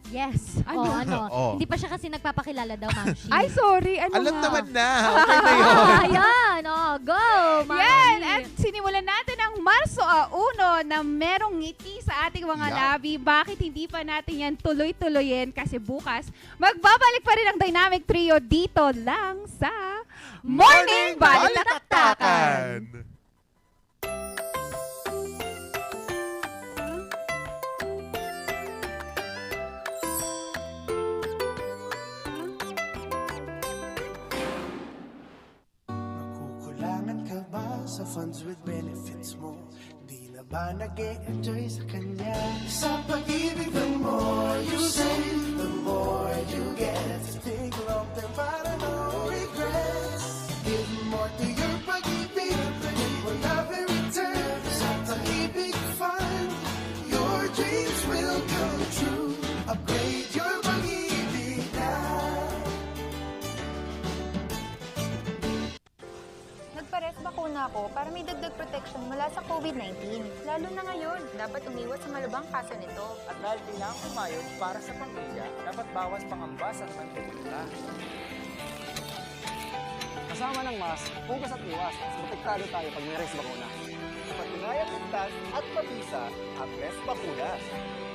Yes. Ano? Hindi pa siya kasi nagpapakilala daw, Ma'am Shi. Ay, sorry. Ano Alam nga? naman na. Okay na yun. Ayan. Go, Ma'am Yan. Shi. At sinimulan natin ang Marso 1 na merong ngiti sa ating mga labi. Bakit hindi pa natin yan tuloy-tuloyin? Kasi bukas, magbabalik pa rin ang Dynamic Trio dito lang sa Morning Balitaktakan! Kukulangan ka ba sa funds with benefits mo? Di na ba nag-e-enjoy sa kanya? Sa pag-ibig, the more you save, the more you get. Think long term para no regrets. Give more to your pag-ibig, you will love in return. Sa pag-ibig fund, your dreams will come true. Upgrade your pag-ibig now. Nagpares bakuna ako para may dagdag protection mula sa COVID-19. Lalo na ngayon, dapat umiwas sa malubang kaso nito. At dahil kailangan kumayod para sa pamilya, dapat bawas pangambas at mantika. Kasama ng mask, hugas at iwas, mas protektado tayo pag may res bakuna. Patunayang ligtas at mabisa ang Res Bakuna.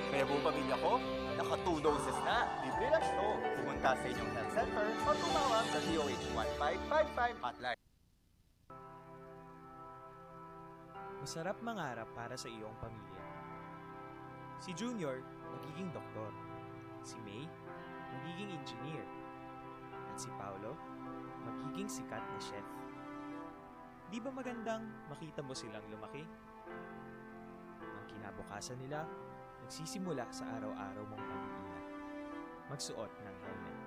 Kaya buong pamilya ko, naka 2 doses na. Libre lang ito. Pumunta sa inyong health center o tumawag sa DOH 1555 hotline. Masarap mangarap para sa iyong pamilya. Si Junior, magiging doktor. Si May, magiging engineer. At si Paolo, magiging sikat na chef. Di ba magandang makita mo silang lumaki? Ang kinabukasan nila, nagsisimula sa araw-araw mong pag-iingat. Magsuot ng helmet.